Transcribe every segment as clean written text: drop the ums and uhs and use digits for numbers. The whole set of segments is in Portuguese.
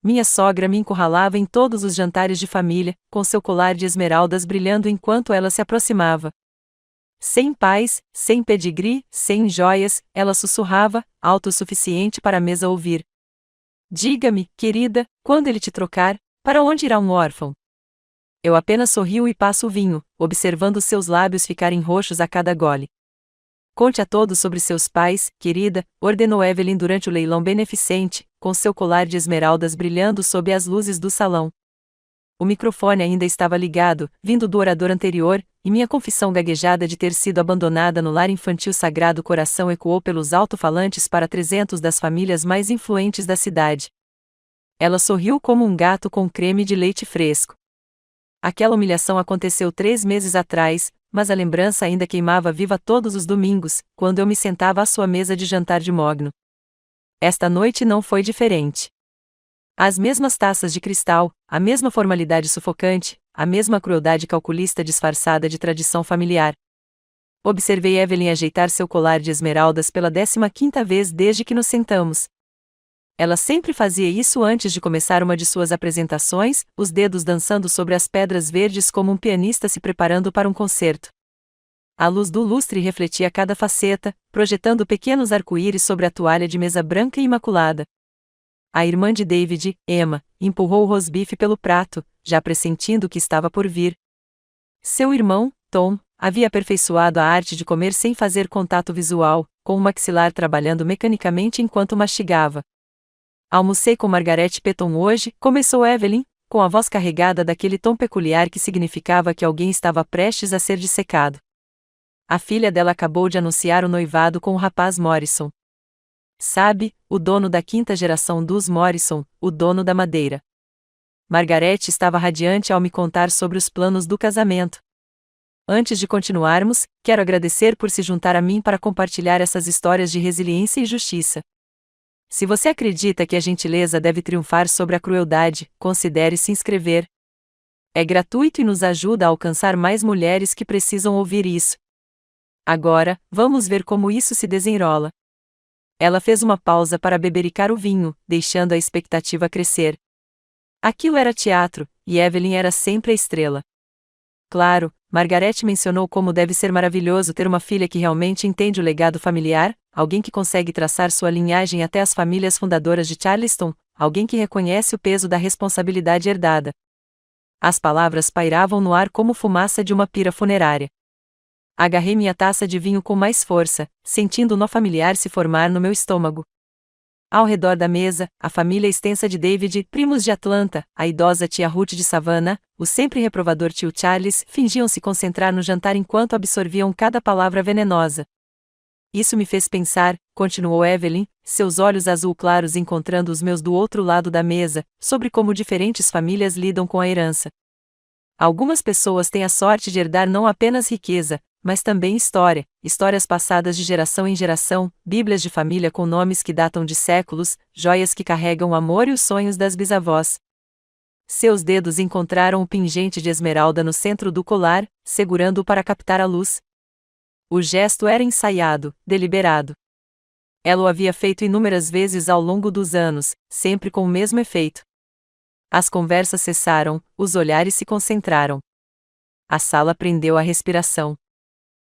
Minha sogra me encurralava em todos os jantares de família, com seu colar de esmeraldas brilhando enquanto ela se aproximava. Sem paz, sem pedigree, sem joias, ela sussurrava, alto o suficiente para a mesa ouvir. Diga-me, querida, quando ele te trocar, para onde irá um órfão? Eu apenas sorrio e passo o vinho, observando seus lábios ficarem roxos a cada gole. Conte a todos sobre seus pais, querida, ordenou Evelyn durante o leilão beneficente, com seu colar de esmeraldas brilhando sob as luzes do salão. O microfone ainda estava ligado, vindo do orador anterior, e minha confissão gaguejada de ter sido abandonada no lar infantil Sagrado Coração ecoou pelos alto-falantes para 300 das famílias mais influentes da cidade. Ela sorriu como um gato com creme de leite fresco. Aquela humilhação aconteceu 3 meses atrás, mas a lembrança ainda queimava viva todos os domingos, quando eu me sentava à sua mesa de jantar de mogno. Esta noite não foi diferente. As mesmas taças de cristal, a mesma formalidade sufocante, a mesma crueldade calculista disfarçada de tradição familiar. Observei Evelyn ajeitar seu colar de esmeraldas pela 15ª vez desde que nos sentamos. Ela sempre fazia isso antes de começar uma de suas apresentações, os dedos dançando sobre as pedras verdes como um pianista se preparando para um concerto. A luz do lustre refletia cada faceta, projetando pequenos arco-íris sobre a toalha de mesa branca e imaculada. A irmã de David, Emma, empurrou o rosbife pelo prato, já pressentindo o que estava por vir. Seu irmão, Tom, havia aperfeiçoado a arte de comer sem fazer contato visual, com o maxilar trabalhando mecanicamente enquanto mastigava. Almocei com Margaret Petton hoje, começou Evelyn, com a voz carregada daquele tom peculiar que significava que alguém estava prestes a ser dissecado. A filha dela acabou de anunciar o noivado com o rapaz Morrison. Sabe, o dono da 5ª geração dos Morrison, o dono da madeira. Margaret estava radiante ao me contar sobre os planos do casamento. Antes de continuarmos, quero agradecer por se juntar a mim para compartilhar essas histórias de resiliência e justiça. Se você acredita que a gentileza deve triunfar sobre a crueldade, considere se inscrever. É gratuito e nos ajuda a alcançar mais mulheres que precisam ouvir isso. Agora, vamos ver como isso se desenrola. Ela fez uma pausa para bebericar o vinho, deixando a expectativa crescer. Aquilo era teatro, e Evelyn era sempre a estrela. Claro, Margaret mencionou como deve ser maravilhoso ter uma filha que realmente entende o legado familiar, alguém que consegue traçar sua linhagem até as famílias fundadoras de Charleston, alguém que reconhece o peso da responsabilidade herdada. As palavras pairavam no ar como fumaça de uma pira funerária. Agarrei minha taça de vinho com mais força, sentindo o nó familiar se formar no meu estômago. Ao redor da mesa, a família extensa de David, primos de Atlanta, a idosa tia Ruth de Savannah, o sempre reprovador tio Charles, fingiam se concentrar no jantar enquanto absorviam cada palavra venenosa. Isso me fez pensar, continuou Evelyn, seus olhos azul claros encontrando os meus do outro lado da mesa, sobre como diferentes famílias lidam com a herança. Algumas pessoas têm a sorte de herdar não apenas riqueza, mas também história, histórias passadas de geração em geração, bíblias de família com nomes que datam de séculos, joias que carregam o amor e os sonhos das bisavós. Seus dedos encontraram o pingente de esmeralda no centro do colar, segurando-o para captar a luz. O gesto era ensaiado, deliberado. Ela o havia feito inúmeras vezes ao longo dos anos, sempre com o mesmo efeito. As conversas cessaram, os olhares se concentraram. A sala prendeu a respiração.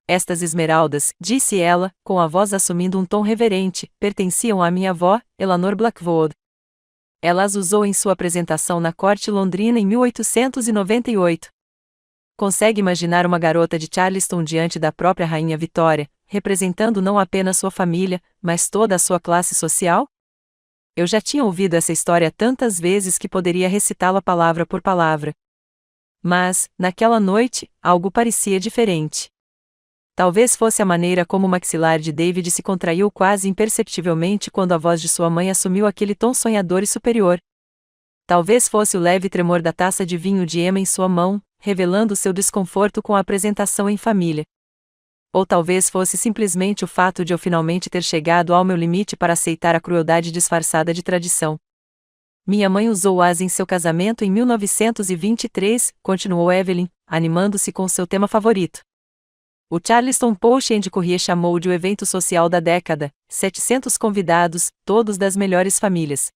Estas esmeraldas, disse ela, com a voz assumindo um tom reverente, pertenciam à minha avó, Eleanor Blackwood. Ela as usou em sua apresentação na corte londrina em 1898. Consegue imaginar uma garota de Charleston diante da própria Rainha Vitória, representando não apenas sua família, mas toda a sua classe social? Eu já tinha ouvido essa história tantas vezes que poderia recitá-la palavra por palavra. Mas, naquela noite, algo parecia diferente. Talvez fosse a maneira como o maxilar de David se contraiu quase imperceptivelmente quando a voz de sua mãe assumiu aquele tom sonhador e superior. Talvez fosse o leve tremor da taça de vinho de Emma em sua mão, revelando seu desconforto com a apresentação em família. Ou talvez fosse simplesmente o fato de eu finalmente ter chegado ao meu limite para aceitar a crueldade disfarçada de tradição. Minha mãe usou-as em seu casamento em 1923, continuou Evelyn, animando-se com seu tema favorito. O Charleston Post and Courier chamou de o evento social da década, 700 convidados, todos das melhores famílias.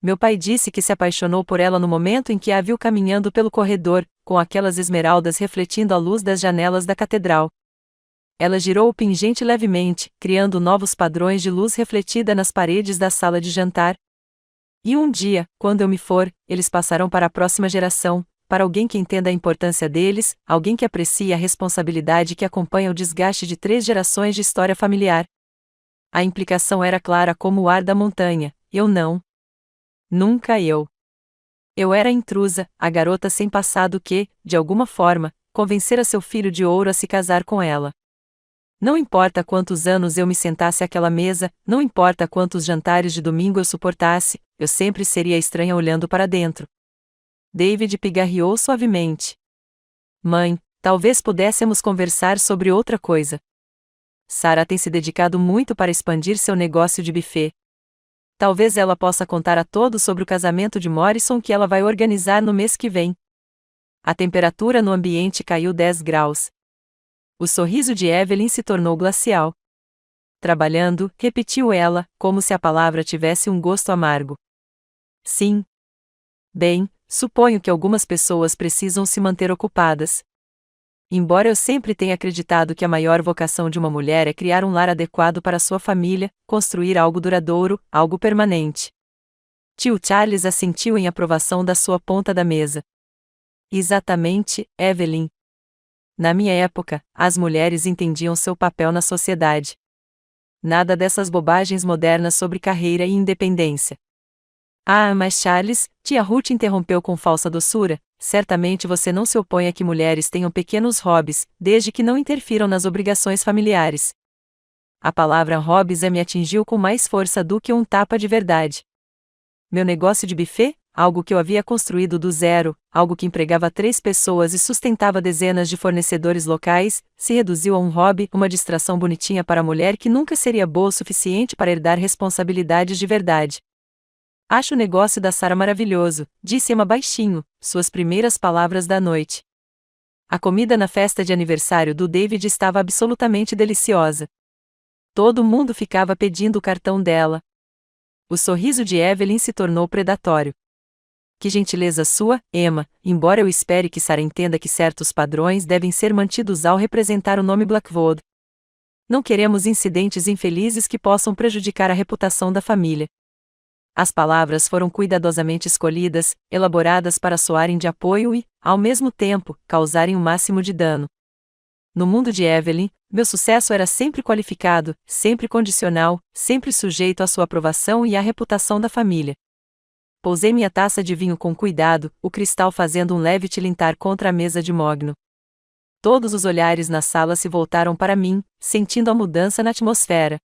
Meu pai disse que se apaixonou por ela no momento em que a viu caminhando pelo corredor, com aquelas esmeraldas refletindo a luz das janelas da catedral. Ela girou o pingente levemente, criando novos padrões de luz refletida nas paredes da sala de jantar. E um dia, quando eu me for, eles passarão para a próxima geração, para alguém que entenda a importância deles, alguém que aprecie a responsabilidade que acompanha o desgaste de 3 gerações de história familiar. A implicação era clara como o ar da montanha: eu não. Nunca eu. Eu era a intrusa, a garota sem passado que, de alguma forma, convencera seu filho de ouro a se casar com ela. Não importa quantos anos eu me sentasse àquela mesa, não importa quantos jantares de domingo eu suportasse, eu sempre seria estranha olhando para dentro. David pigarreou suavemente. Mãe, talvez pudéssemos conversar sobre outra coisa. Sarah tem se dedicado muito para expandir seu negócio de buffet. Talvez ela possa contar a todos sobre o casamento de Morrison que ela vai organizar no mês que vem. A temperatura no ambiente caiu 10 graus. O sorriso de Evelyn se tornou glacial. Trabalhando, repetiu ela, como se a palavra tivesse um gosto amargo. Sim. Bem, suponho que algumas pessoas precisam se manter ocupadas. Embora eu sempre tenha acreditado que a maior vocação de uma mulher é criar um lar adequado para sua família, construir algo duradouro, algo permanente. Tio Charles assentiu em aprovação da sua ponta da mesa. Exatamente, Evelyn. Na minha época, as mulheres entendiam seu papel na sociedade. Nada dessas bobagens modernas sobre carreira e independência. Ah, mas Charles, tia Ruth interrompeu com falsa doçura, certamente você não se opõe a que mulheres tenham pequenos hobbies, desde que não interfiram nas obrigações familiares. A palavra hobbies me atingiu com mais força do que um tapa de verdade. Meu negócio de buffet, algo que eu havia construído do zero, algo que empregava 3 pessoas e sustentava dezenas de fornecedores locais, se reduziu a um hobby, uma distração bonitinha para a mulher que nunca seria boa o suficiente para herdar responsabilidades de verdade. Acho o negócio da Sarah maravilhoso, disse Emma baixinho, suas primeiras palavras da noite. A comida na festa de aniversário do David estava absolutamente deliciosa. Todo mundo ficava pedindo o cartão dela. O sorriso de Evelyn se tornou predatório. Que gentileza sua, Emma, embora eu espere que Sarah entenda que certos padrões devem ser mantidos ao representar o nome Blackwood. Não queremos incidentes infelizes que possam prejudicar a reputação da família. As palavras foram cuidadosamente escolhidas, elaboradas para soarem de apoio e, ao mesmo tempo, causarem o máximo de dano. No mundo de Evelyn, meu sucesso era sempre qualificado, sempre condicional, sempre sujeito à sua aprovação e à reputação da família. Pousei minha taça de vinho com cuidado, o cristal fazendo um leve tilintar contra a mesa de mogno. Todos os olhares na sala se voltaram para mim, sentindo a mudança na atmosfera.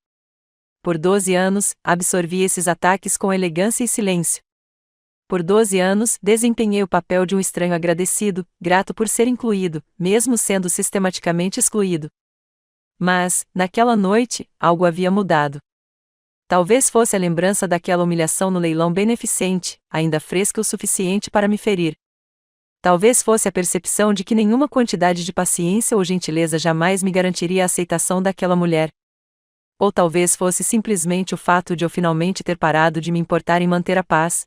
Por 12 anos, absorvi esses ataques com elegância e silêncio. Por 12 anos, desempenhei o papel de um estranho agradecido, grato por ser incluído, mesmo sendo sistematicamente excluído. Mas, naquela noite, algo havia mudado. Talvez fosse a lembrança daquela humilhação no leilão beneficente, ainda fresca o suficiente para me ferir. Talvez fosse a percepção de que nenhuma quantidade de paciência ou gentileza jamais me garantiria a aceitação daquela mulher. Ou talvez fosse simplesmente o fato de eu finalmente ter parado de me importar em manter a paz.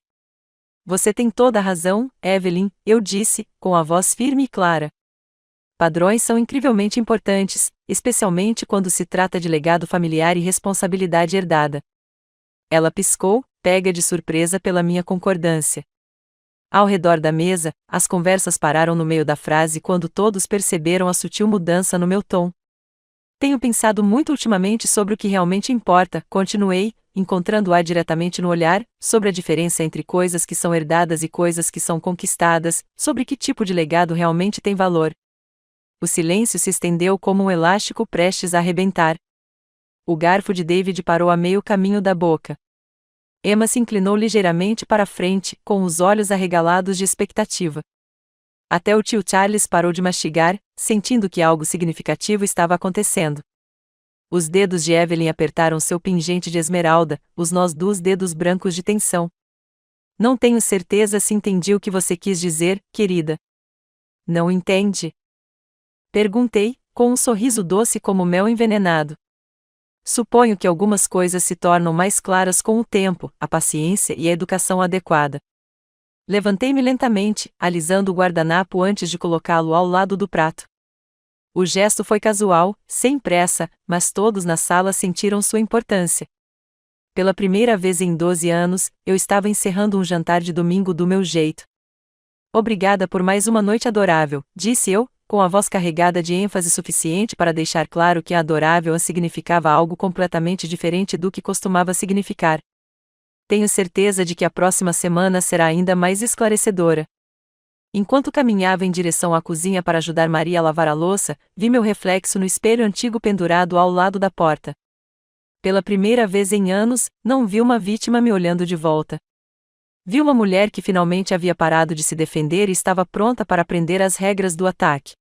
Você tem toda a razão, Evelyn, eu disse, com a voz firme e clara. Padrões são incrivelmente importantes, especialmente quando se trata de legado familiar e responsabilidade herdada. Ela piscou, pega de surpresa pela minha concordância. Ao redor da mesa, as conversas pararam no meio da frase quando todos perceberam a sutil mudança no meu tom. Tenho pensado muito ultimamente sobre o que realmente importa, continuei, encontrando-a diretamente no olhar, sobre a diferença entre coisas que são herdadas e coisas que são conquistadas, sobre que tipo de legado realmente tem valor. O silêncio se estendeu como um elástico prestes a arrebentar. O garfo de David parou a meio caminho da boca. Emma se inclinou ligeiramente para a frente, com os olhos arregalados de expectativa. Até o tio Charles parou de mastigar, sentindo que algo significativo estava acontecendo. Os dedos de Evelyn apertaram seu pingente de esmeralda, os nós dos dedos brancos de tensão. Não tenho certeza se entendi o que você quis dizer, querida. Não entende? Perguntei, com um sorriso doce como mel envenenado. Suponho que algumas coisas se tornam mais claras com o tempo, a paciência e a educação adequada. Levantei-me lentamente, alisando o guardanapo antes de colocá-lo ao lado do prato. O gesto foi casual, sem pressa, mas todos na sala sentiram sua importância. Pela primeira vez em 12 anos, eu estava encerrando um jantar de domingo do meu jeito. Obrigada por mais uma noite adorável, disse eu, com a voz carregada de ênfase suficiente para deixar claro que adorável significava algo completamente diferente do que costumava significar. Tenho certeza de que a próxima semana será ainda mais esclarecedora. Enquanto caminhava em direção à cozinha para ajudar Maria a lavar a louça, vi meu reflexo no espelho antigo pendurado ao lado da porta. Pela primeira vez em anos, não vi uma vítima me olhando de volta. Vi uma mulher que finalmente havia parado de se defender e estava pronta para aprender as regras do ataque.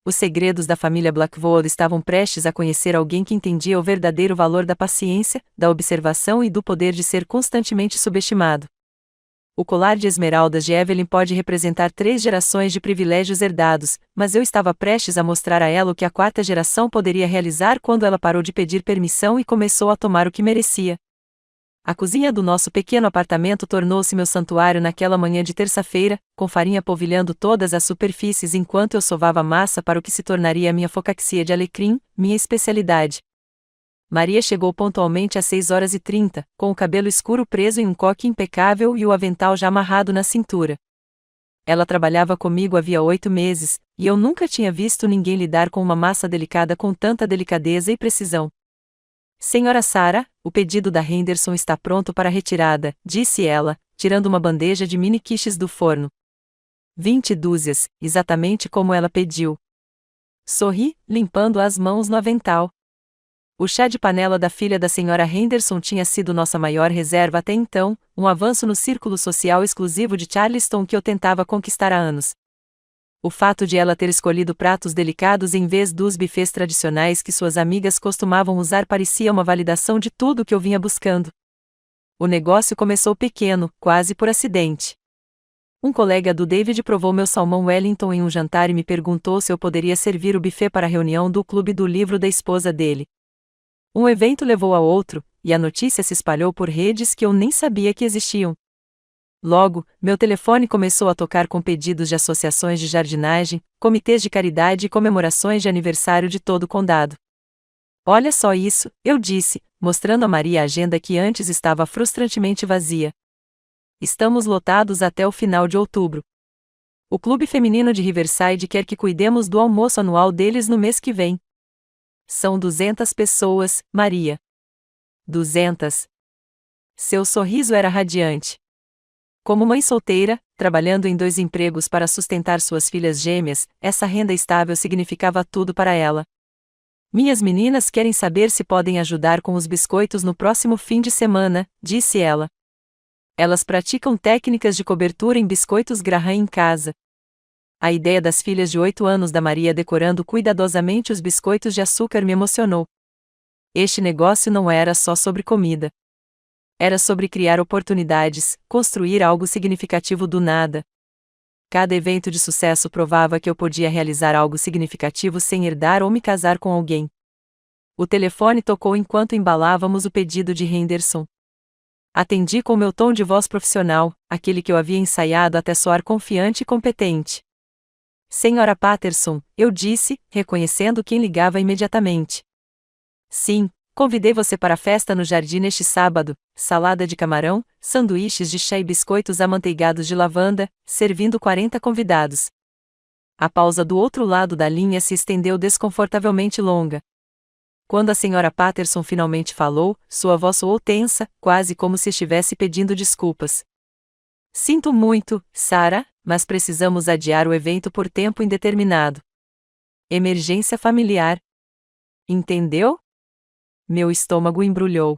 Os segredos da família Blackwood estavam prestes a conhecer alguém que entendia o verdadeiro valor da paciência, da observação e do poder de ser constantemente subestimado. O colar de esmeraldas de Evelyn pode representar 3 gerações de privilégios herdados, mas eu estava prestes a mostrar a ela o que a 4ª geração poderia realizar quando ela parou de pedir permissão e começou a tomar o que merecia. A cozinha do nosso pequeno apartamento tornou-se meu santuário naquela manhã de terça-feira, com farinha polvilhando todas as superfícies enquanto eu sovava massa para o que se tornaria minha focaxia de alecrim, minha especialidade. Maria chegou pontualmente às 6h30, com o cabelo escuro preso em um coque impecável e o avental já amarrado na cintura. Ela trabalhava comigo havia 8 meses, e eu nunca tinha visto ninguém lidar com uma massa delicada com tanta delicadeza e precisão. Senhora Sarah, o pedido da Henderson está pronto para retirada, disse ela, tirando uma bandeja de mini quiches do forno. 20 dúzias, exatamente como ela pediu. Sorri, limpando as mãos no avental. O chá de panela da filha da senhora Henderson tinha sido nossa maior reserva até então, um avanço no círculo social exclusivo de Charleston que eu tentava conquistar há anos. O fato de ela ter escolhido pratos delicados em vez dos buffets tradicionais que suas amigas costumavam usar parecia uma validação de tudo o que eu vinha buscando. O negócio começou pequeno, quase por acidente. Um colega do David provou meu salmão Wellington em um jantar e me perguntou se eu poderia servir o buffet para a reunião do clube do livro da esposa dele. Um evento levou a outro, e a notícia se espalhou por redes que eu nem sabia que existiam. Logo, meu telefone começou a tocar com pedidos de associações de jardinagem, comitês de caridade e comemorações de aniversário de todo o condado. Olha só isso, eu disse, mostrando a Maria a agenda que antes estava frustrantemente vazia. Estamos lotados até o final de outubro. O clube feminino de Riverside quer que cuidemos do almoço anual deles no mês que vem. São 200 pessoas, Maria. 200. Seu sorriso era radiante. Como mãe solteira, trabalhando em 2 empregos para sustentar suas filhas gêmeas, essa renda estável significava tudo para ela. Minhas meninas querem saber se podem ajudar com os biscoitos no próximo fim de semana, disse ela. Elas praticam técnicas de cobertura em biscoitos Graham em casa. A ideia das filhas de 8 anos da Maria decorando cuidadosamente os biscoitos de açúcar me emocionou. Este negócio não era só sobre comida. Era sobre criar oportunidades, construir algo significativo do nada. Cada evento de sucesso provava que eu podia realizar algo significativo sem herdar ou me casar com alguém. O telefone tocou enquanto embalávamos o pedido de Henderson. Atendi com meu tom de voz profissional, aquele que eu havia ensaiado até soar confiante e competente. Senhora Patterson, eu disse, reconhecendo quem ligava imediatamente. Sim, convidei você para a festa no jardim neste sábado, salada de camarão, sanduíches de chá e biscoitos amanteigados de lavanda, servindo 40 convidados. A pausa do outro lado da linha se estendeu desconfortavelmente longa. Quando a senhora Patterson finalmente falou, sua voz soou tensa, quase como se estivesse pedindo desculpas. Sinto muito, Sarah, mas precisamos adiar o evento por tempo indeterminado. Emergência familiar. Entendeu? Meu estômago embrulhou.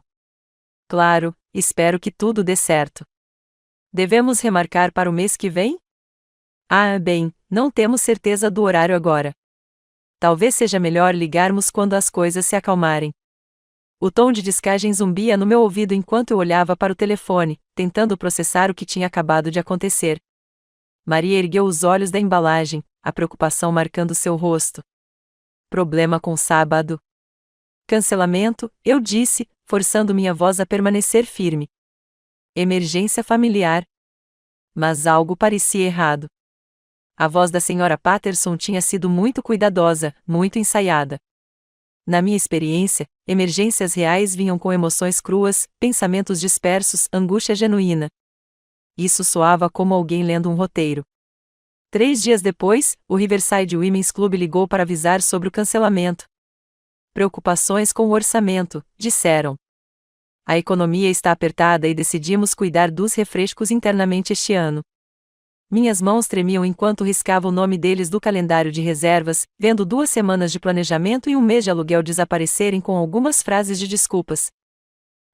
Claro, espero que tudo dê certo. Devemos remarcar para o mês que vem? Ah, bem, não temos certeza do horário agora. Talvez seja melhor ligarmos quando as coisas se acalmarem. O tom de descagem zumbia no meu ouvido enquanto eu olhava para o telefone, tentando processar o que tinha acabado de acontecer. Maria ergueu os olhos da embalagem, a preocupação marcando seu rosto. Problema com sábado. Cancelamento, eu disse, forçando minha voz a permanecer firme. Emergência familiar. Mas algo parecia errado. A voz da senhora Patterson tinha sido muito cuidadosa, muito ensaiada. Na minha experiência, emergências reais vinham com emoções cruas, pensamentos dispersos, angústia genuína. Isso soava como alguém lendo um roteiro. 3 dias depois, o Riverside Women's Club ligou para avisar sobre o cancelamento. Preocupações com o orçamento, disseram. A economia está apertada e decidimos cuidar dos refrescos internamente este ano. Minhas mãos tremiam enquanto riscava o nome deles do calendário de reservas, vendo 2 semanas de planejamento e 1 mês de aluguel desaparecerem com algumas frases de desculpas.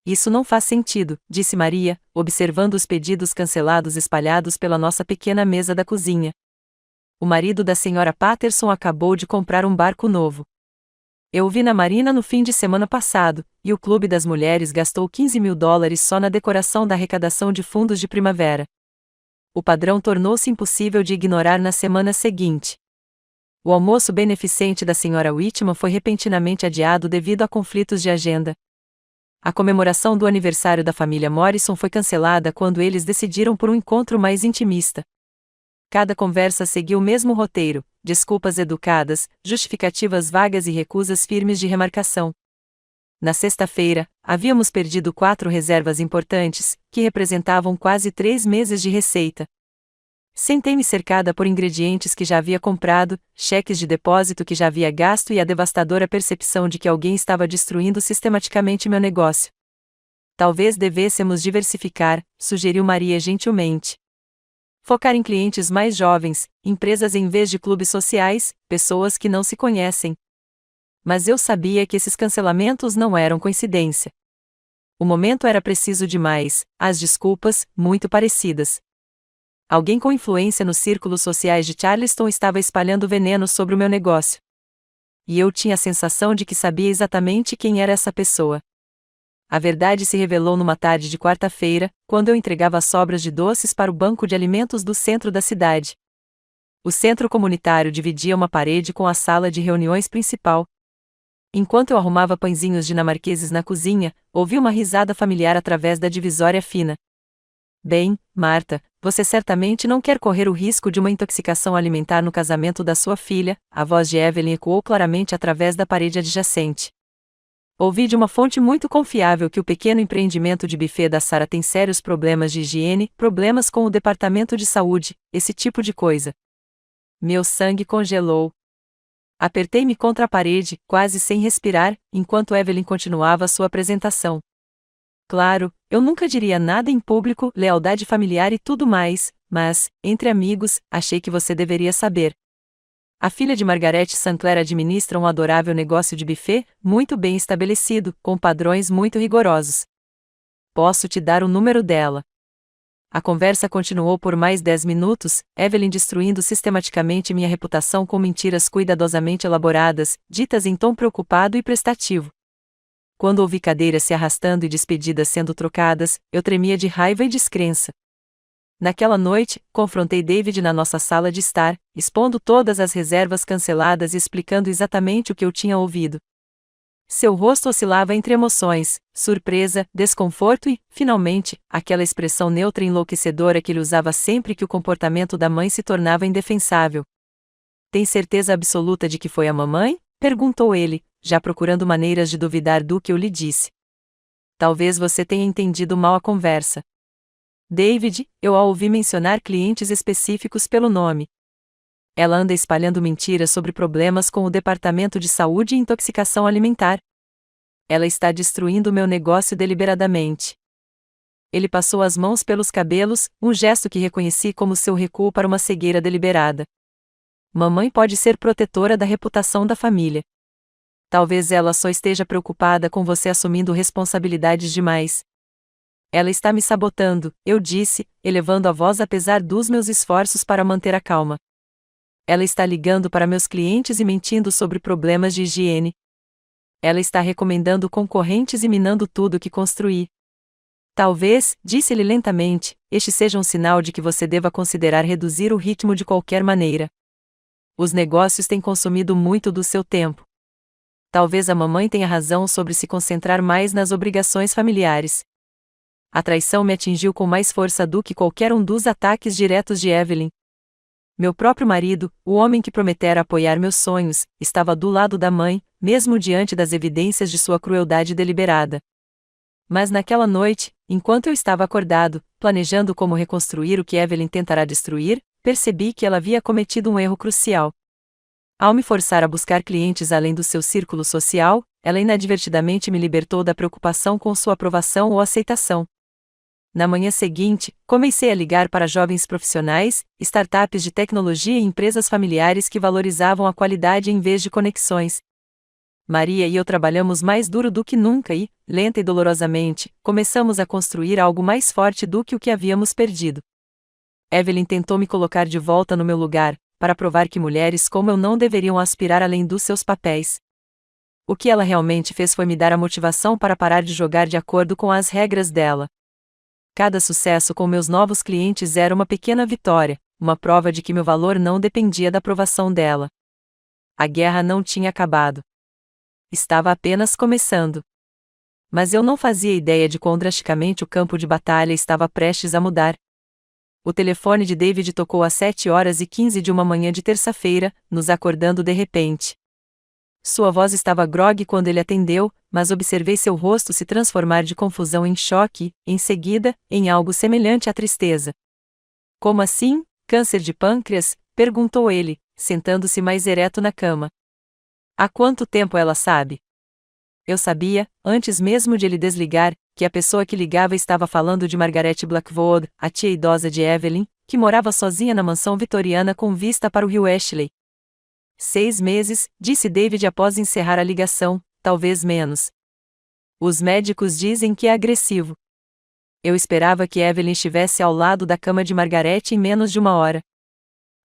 Isso não faz sentido, disse Maria, observando os pedidos cancelados espalhados pela nossa pequena mesa da cozinha. O marido da senhora Patterson acabou de comprar um barco novo. Eu o vi na marina no fim de semana passado, e o Clube das Mulheres gastou $15.000 só na decoração da arrecadação de fundos de primavera. O padrão tornou-se impossível de ignorar na semana seguinte. O almoço beneficente da senhora Whitman foi repentinamente adiado devido a conflitos de agenda. A comemoração do aniversário da família Morrison foi cancelada quando eles decidiram por um encontro mais intimista. Cada conversa seguiu o mesmo roteiro: desculpas educadas, justificativas vagas e recusas firmes de remarcação. Na sexta-feira, havíamos perdido 4 reservas importantes, que representavam quase 3 meses de receita. Sentei-me cercada por ingredientes que já havia comprado, cheques de depósito que já havia gasto e a devastadora percepção de que alguém estava destruindo sistematicamente meu negócio. Talvez devêssemos diversificar, sugeriu Maria gentilmente. Focar em clientes mais jovens, empresas em vez de clubes sociais, pessoas que não se conhecem. Mas eu sabia que esses cancelamentos não eram coincidência. O momento era preciso demais, as desculpas, muito parecidas. Alguém com influência nos círculos sociais de Charleston estava espalhando veneno sobre o meu negócio. E eu tinha a sensação de que sabia exatamente quem era essa pessoa. A verdade se revelou numa tarde de quarta-feira, quando eu entregava as sobras de doces para o banco de alimentos do centro da cidade. O centro comunitário dividia uma parede com a sala de reuniões principal. Enquanto eu arrumava pãezinhos dinamarqueses na cozinha, ouvi uma risada familiar através da divisória fina. Bem, Marta, você certamente não quer correr o risco de uma intoxicação alimentar no casamento da sua filha, a voz de Evelyn ecoou claramente através da parede adjacente. Ouvi de uma fonte muito confiável que o pequeno empreendimento de buffet da Sarah tem sérios problemas de higiene, problemas com o departamento de saúde, esse tipo de coisa. Meu sangue congelou. Apertei-me contra a parede, quase sem respirar, enquanto Evelyn continuava sua apresentação. Claro, eu nunca diria nada em público, lealdade familiar e tudo mais, mas, entre amigos, achei que você deveria saber. A filha de Margaret Sinclair administra um adorável negócio de buffet, muito bem estabelecido, com padrões muito rigorosos. Posso te dar o número dela. A conversa continuou por mais 10 minutos, Evelyn destruindo sistematicamente minha reputação com mentiras cuidadosamente elaboradas, ditas em tom preocupado e prestativo. Quando ouvi cadeiras se arrastando e despedidas sendo trocadas, eu tremia de raiva e descrença. Naquela noite, confrontei David na nossa sala de estar, expondo todas as reservas canceladas e explicando exatamente o que eu tinha ouvido. Seu rosto oscilava entre emoções, surpresa, desconforto e, finalmente, aquela expressão neutra e enlouquecedora que ele usava sempre que o comportamento da mãe se tornava indefensável. Tem certeza absoluta de que foi a mamãe? Perguntou ele, já procurando maneiras de duvidar do que eu lhe disse. Talvez você tenha entendido mal a conversa. David, eu a ouvi mencionar clientes específicos pelo nome. Ela anda espalhando mentiras sobre problemas com o Departamento de Saúde e Intoxicação Alimentar. Ela está destruindo meu negócio deliberadamente. Ele passou as mãos pelos cabelos, um gesto que reconheci como seu recuo para uma cegueira deliberada. Mamãe pode ser protetora da reputação da família. Talvez ela só esteja preocupada com você assumindo responsabilidades demais. Ela está me sabotando, eu disse, elevando a voz apesar dos meus esforços para manter a calma. Ela está ligando para meus clientes e mentindo sobre problemas de higiene. Ela está recomendando concorrentes e minando tudo que construí. Talvez, disse-lhe lentamente, este seja um sinal de que você deva considerar reduzir o ritmo de qualquer maneira. Os negócios têm consumido muito do seu tempo. Talvez a mamãe tenha razão sobre se concentrar mais nas obrigações familiares. A traição me atingiu com mais força do que qualquer um dos ataques diretos de Evelyn. Meu próprio marido, o homem que prometera apoiar meus sonhos, estava do lado da mãe, mesmo diante das evidências de sua crueldade deliberada. Mas naquela noite, enquanto eu estava acordado, planejando como reconstruir o que Evelyn tentará destruir, percebi que ela havia cometido um erro crucial. Ao me forçar a buscar clientes além do seu círculo social, ela inadvertidamente me libertou da preocupação com sua aprovação ou aceitação. Na manhã seguinte, comecei a ligar para jovens profissionais, startups de tecnologia e empresas familiares que valorizavam a qualidade em vez de conexões. Maria e eu trabalhamos mais duro do que nunca e, lenta e dolorosamente, começamos a construir algo mais forte do que o que havíamos perdido. Evelyn tentou me colocar de volta no meu lugar, para provar que mulheres como eu não deveriam aspirar além dos seus papéis. O que ela realmente fez foi me dar a motivação para parar de jogar de acordo com as regras dela. Cada sucesso com meus novos clientes era uma pequena vitória, uma prova de que meu valor não dependia da aprovação dela. A guerra não tinha acabado. Estava apenas começando. Mas eu não fazia ideia de quão drasticamente o campo de batalha estava prestes a mudar. O telefone de David tocou às 7h15 de uma manhã de terça-feira, nos acordando de repente. Sua voz estava grogue quando ele atendeu, mas observei seu rosto se transformar de confusão em choque, e, em seguida, em algo semelhante à tristeza. Como assim? Câncer de pâncreas? Perguntou ele, sentando-se mais ereto na cama. Há quanto tempo ela sabe? Eu sabia, antes mesmo de ele desligar, que a pessoa que ligava estava falando de Margaret Blackwood, a tia idosa de Evelyn, que morava sozinha na mansão vitoriana com vista para o rio Ashley. 6 meses, disse David após encerrar a ligação, talvez menos. Os médicos dizem que é agressivo. Eu esperava que Evelyn estivesse ao lado da cama de Margaret em menos de 1 hora.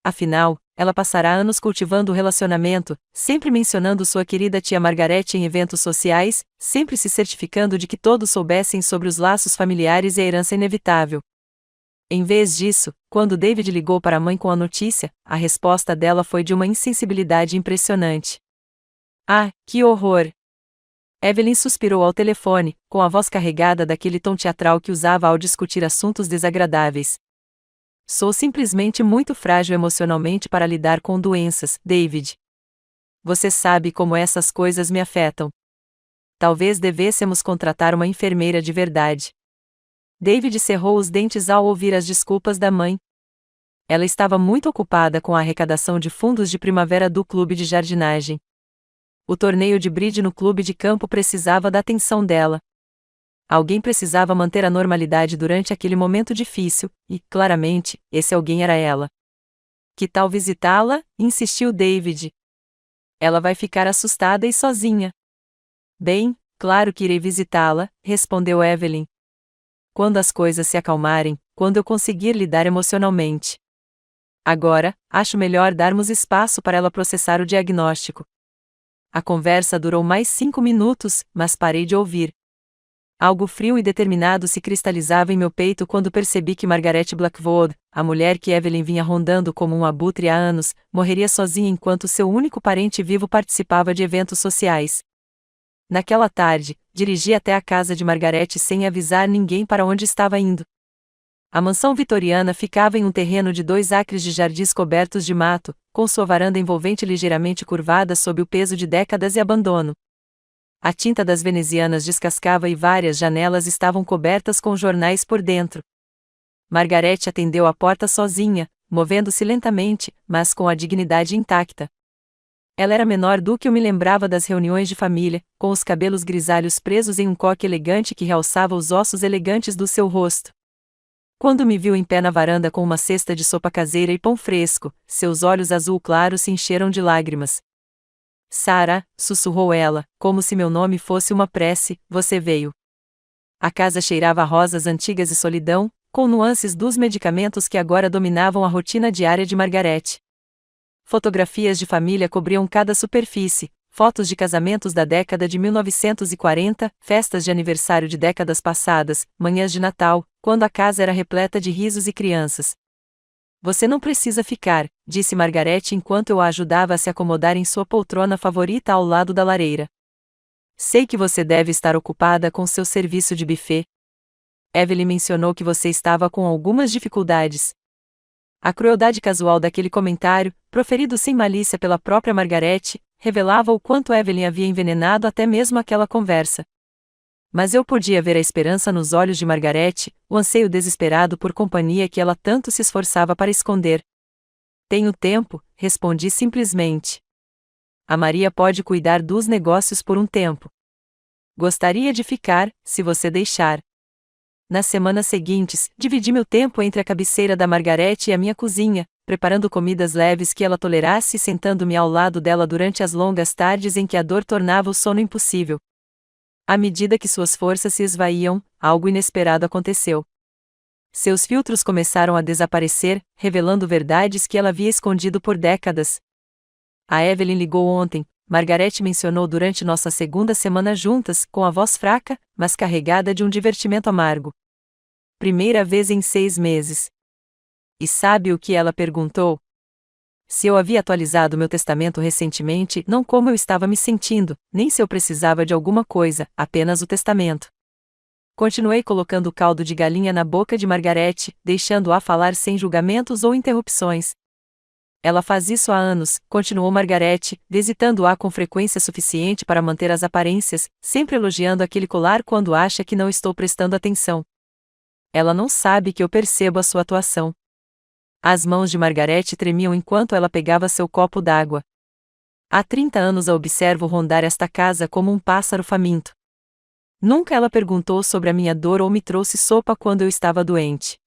Afinal, ela passará anos cultivando o relacionamento, sempre mencionando sua querida tia Margaret em eventos sociais, sempre se certificando de que todos soubessem sobre os laços familiares e a herança inevitável. Em vez disso, quando David ligou para a mãe com a notícia, a resposta dela foi de uma insensibilidade impressionante. Ah, que horror! Evelyn suspirou ao telefone, com a voz carregada daquele tom teatral que usava ao discutir assuntos desagradáveis. Sou simplesmente muito frágil emocionalmente para lidar com doenças, David. Você sabe como essas coisas me afetam. Talvez devêssemos contratar uma enfermeira de verdade. David cerrou os dentes ao ouvir as desculpas da mãe. Ela estava muito ocupada com a arrecadação de fundos de primavera do clube de jardinagem. O torneio de bridge no clube de campo precisava da atenção dela. Alguém precisava manter a normalidade durante aquele momento difícil, e, claramente, esse alguém era ela. Que tal visitá-la? Insistiu David. Ela vai ficar assustada e sozinha. Bem, claro que irei visitá-la, respondeu Evelyn. Quando as coisas se acalmarem, quando eu conseguir lidar emocionalmente. Agora, acho melhor darmos espaço para ela processar o diagnóstico. A conversa durou mais 5 minutos, mas parei de ouvir. Algo frio e determinado se cristalizava em meu peito quando percebi que Margaret Blackwood, a mulher que Evelyn vinha rondando como um abutre há anos, morreria sozinha enquanto seu único parente vivo participava de eventos sociais. Naquela tarde, dirigi até a casa de Margaret sem avisar ninguém para onde estava indo. A mansão vitoriana ficava em um terreno de 2 acres de jardins cobertos de mato, com sua varanda envolvente ligeiramente curvada sob o peso de décadas e abandono. A tinta das venezianas descascava e várias janelas estavam cobertas com jornais por dentro. Margaret atendeu a porta sozinha, movendo-se lentamente, mas com a dignidade intacta. Ela era menor do que eu me lembrava das reuniões de família, com os cabelos grisalhos presos em um coque elegante que realçava os ossos elegantes do seu rosto. Quando me viu em pé na varanda com uma cesta de sopa caseira e pão fresco, seus olhos azul claro se encheram de lágrimas. Sarah, sussurrou ela, como se meu nome fosse uma prece, você veio. A casa cheirava a rosas antigas e solidão, com nuances dos medicamentos que agora dominavam a rotina diária de Margaret. Fotografias de família cobriam cada superfície, fotos de casamentos da década de 1940, festas de aniversário de décadas passadas, manhãs de Natal, quando a casa era repleta de risos e crianças. Você não precisa ficar, disse Margaret enquanto eu a ajudava a se acomodar em sua poltrona favorita ao lado da lareira. Sei que você deve estar ocupada com seu serviço de buffet. Evelyn mencionou que você estava com algumas dificuldades. A crueldade casual daquele comentário, proferido sem malícia pela própria Margaret, revelava o quanto Evelyn havia envenenado até mesmo aquela conversa. Mas eu podia ver a esperança nos olhos de Margaret, o anseio desesperado por companhia que ela tanto se esforçava para esconder. Tenho tempo, respondi simplesmente. A Maria pode cuidar dos negócios por um tempo. Gostaria de ficar, se você deixar. Nas semanas seguintes, dividi meu tempo entre a cabeceira da Margaret e a minha cozinha, preparando comidas leves que ela tolerasse e sentando-me ao lado dela durante as longas tardes em que a dor tornava o sono impossível. À medida que suas forças se esvaíam, algo inesperado aconteceu. Seus filtros começaram a desaparecer, revelando verdades que ela havia escondido por décadas. A Evelyn ligou ontem, Margaret mencionou durante nossa segunda semana juntas, com a voz fraca, mas carregada de um divertimento amargo. Primeira vez em 6 meses. E sabe o que ela perguntou? Se eu havia atualizado meu testamento recentemente, não como eu estava me sentindo, nem se eu precisava de alguma coisa, apenas o testamento. Continuei colocando o caldo de galinha na boca de Margaret, deixando-a falar sem julgamentos ou interrupções. Ela faz isso há anos, continuou Margaret, visitando-a com frequência suficiente para manter as aparências, sempre elogiando aquele colar quando acha que não estou prestando atenção. Ela não sabe que eu percebo a sua atuação. As mãos de Margaret tremiam enquanto ela pegava seu copo d'água. Há 30 anos a observo rondar esta casa como um pássaro faminto. Nunca ela perguntou sobre a minha dor ou me trouxe sopa quando eu estava doente.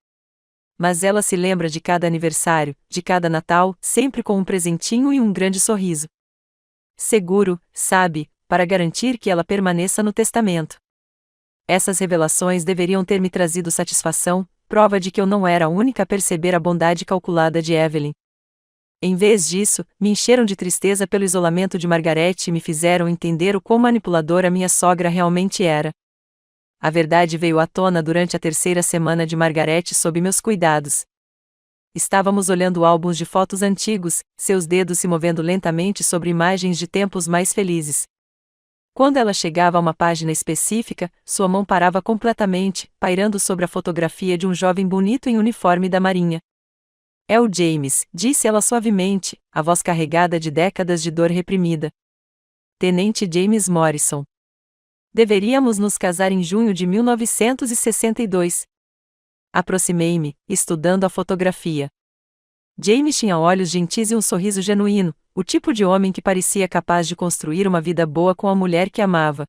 Mas ela se lembra de cada aniversário, de cada Natal, sempre com um presentinho e um grande sorriso. Seguro, sabe, para garantir que ela permaneça no testamento. Essas revelações deveriam ter me trazido satisfação, prova de que eu não era a única a perceber a bondade calculada de Evelyn. Em vez disso, me encheram de tristeza pelo isolamento de Margaret e me fizeram entender o quão manipuladora minha sogra realmente era. A verdade veio à tona durante a 3ª semana de Margaret sob meus cuidados. Estávamos olhando álbuns de fotos antigos, seus dedos se movendo lentamente sobre imagens de tempos mais felizes. Quando ela chegava a uma página específica, sua mão parava completamente, pairando sobre a fotografia de um jovem bonito em uniforme da marinha. É o James, disse ela suavemente, a voz carregada de décadas de dor reprimida. Tenente James Morrison. Deveríamos nos casar em junho de 1962. Aproximei-me, estudando a fotografia. James tinha olhos gentis e um sorriso genuíno, o tipo de homem que parecia capaz de construir uma vida boa com a mulher que amava.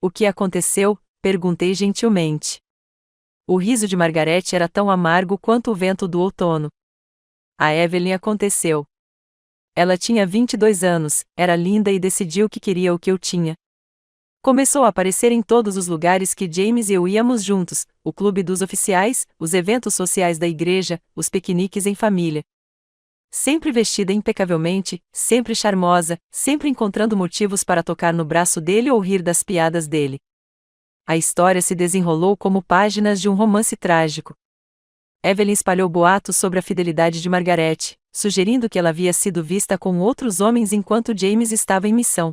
O que aconteceu? Perguntei gentilmente. O riso de Margaret era tão amargo quanto o vento do outono. A Evelyn aconteceu. Ela tinha 22 anos, era linda e decidiu que queria o que eu tinha. Começou a aparecer em todos os lugares que James e eu íamos juntos, o clube dos oficiais, os eventos sociais da igreja, os piqueniques em família. Sempre vestida impecavelmente, sempre charmosa, sempre encontrando motivos para tocar no braço dele ou rir das piadas dele. A história se desenrolou como páginas de um romance trágico. Evelyn espalhou boatos sobre a fidelidade de Margaret, sugerindo que ela havia sido vista com outros homens enquanto James estava em missão.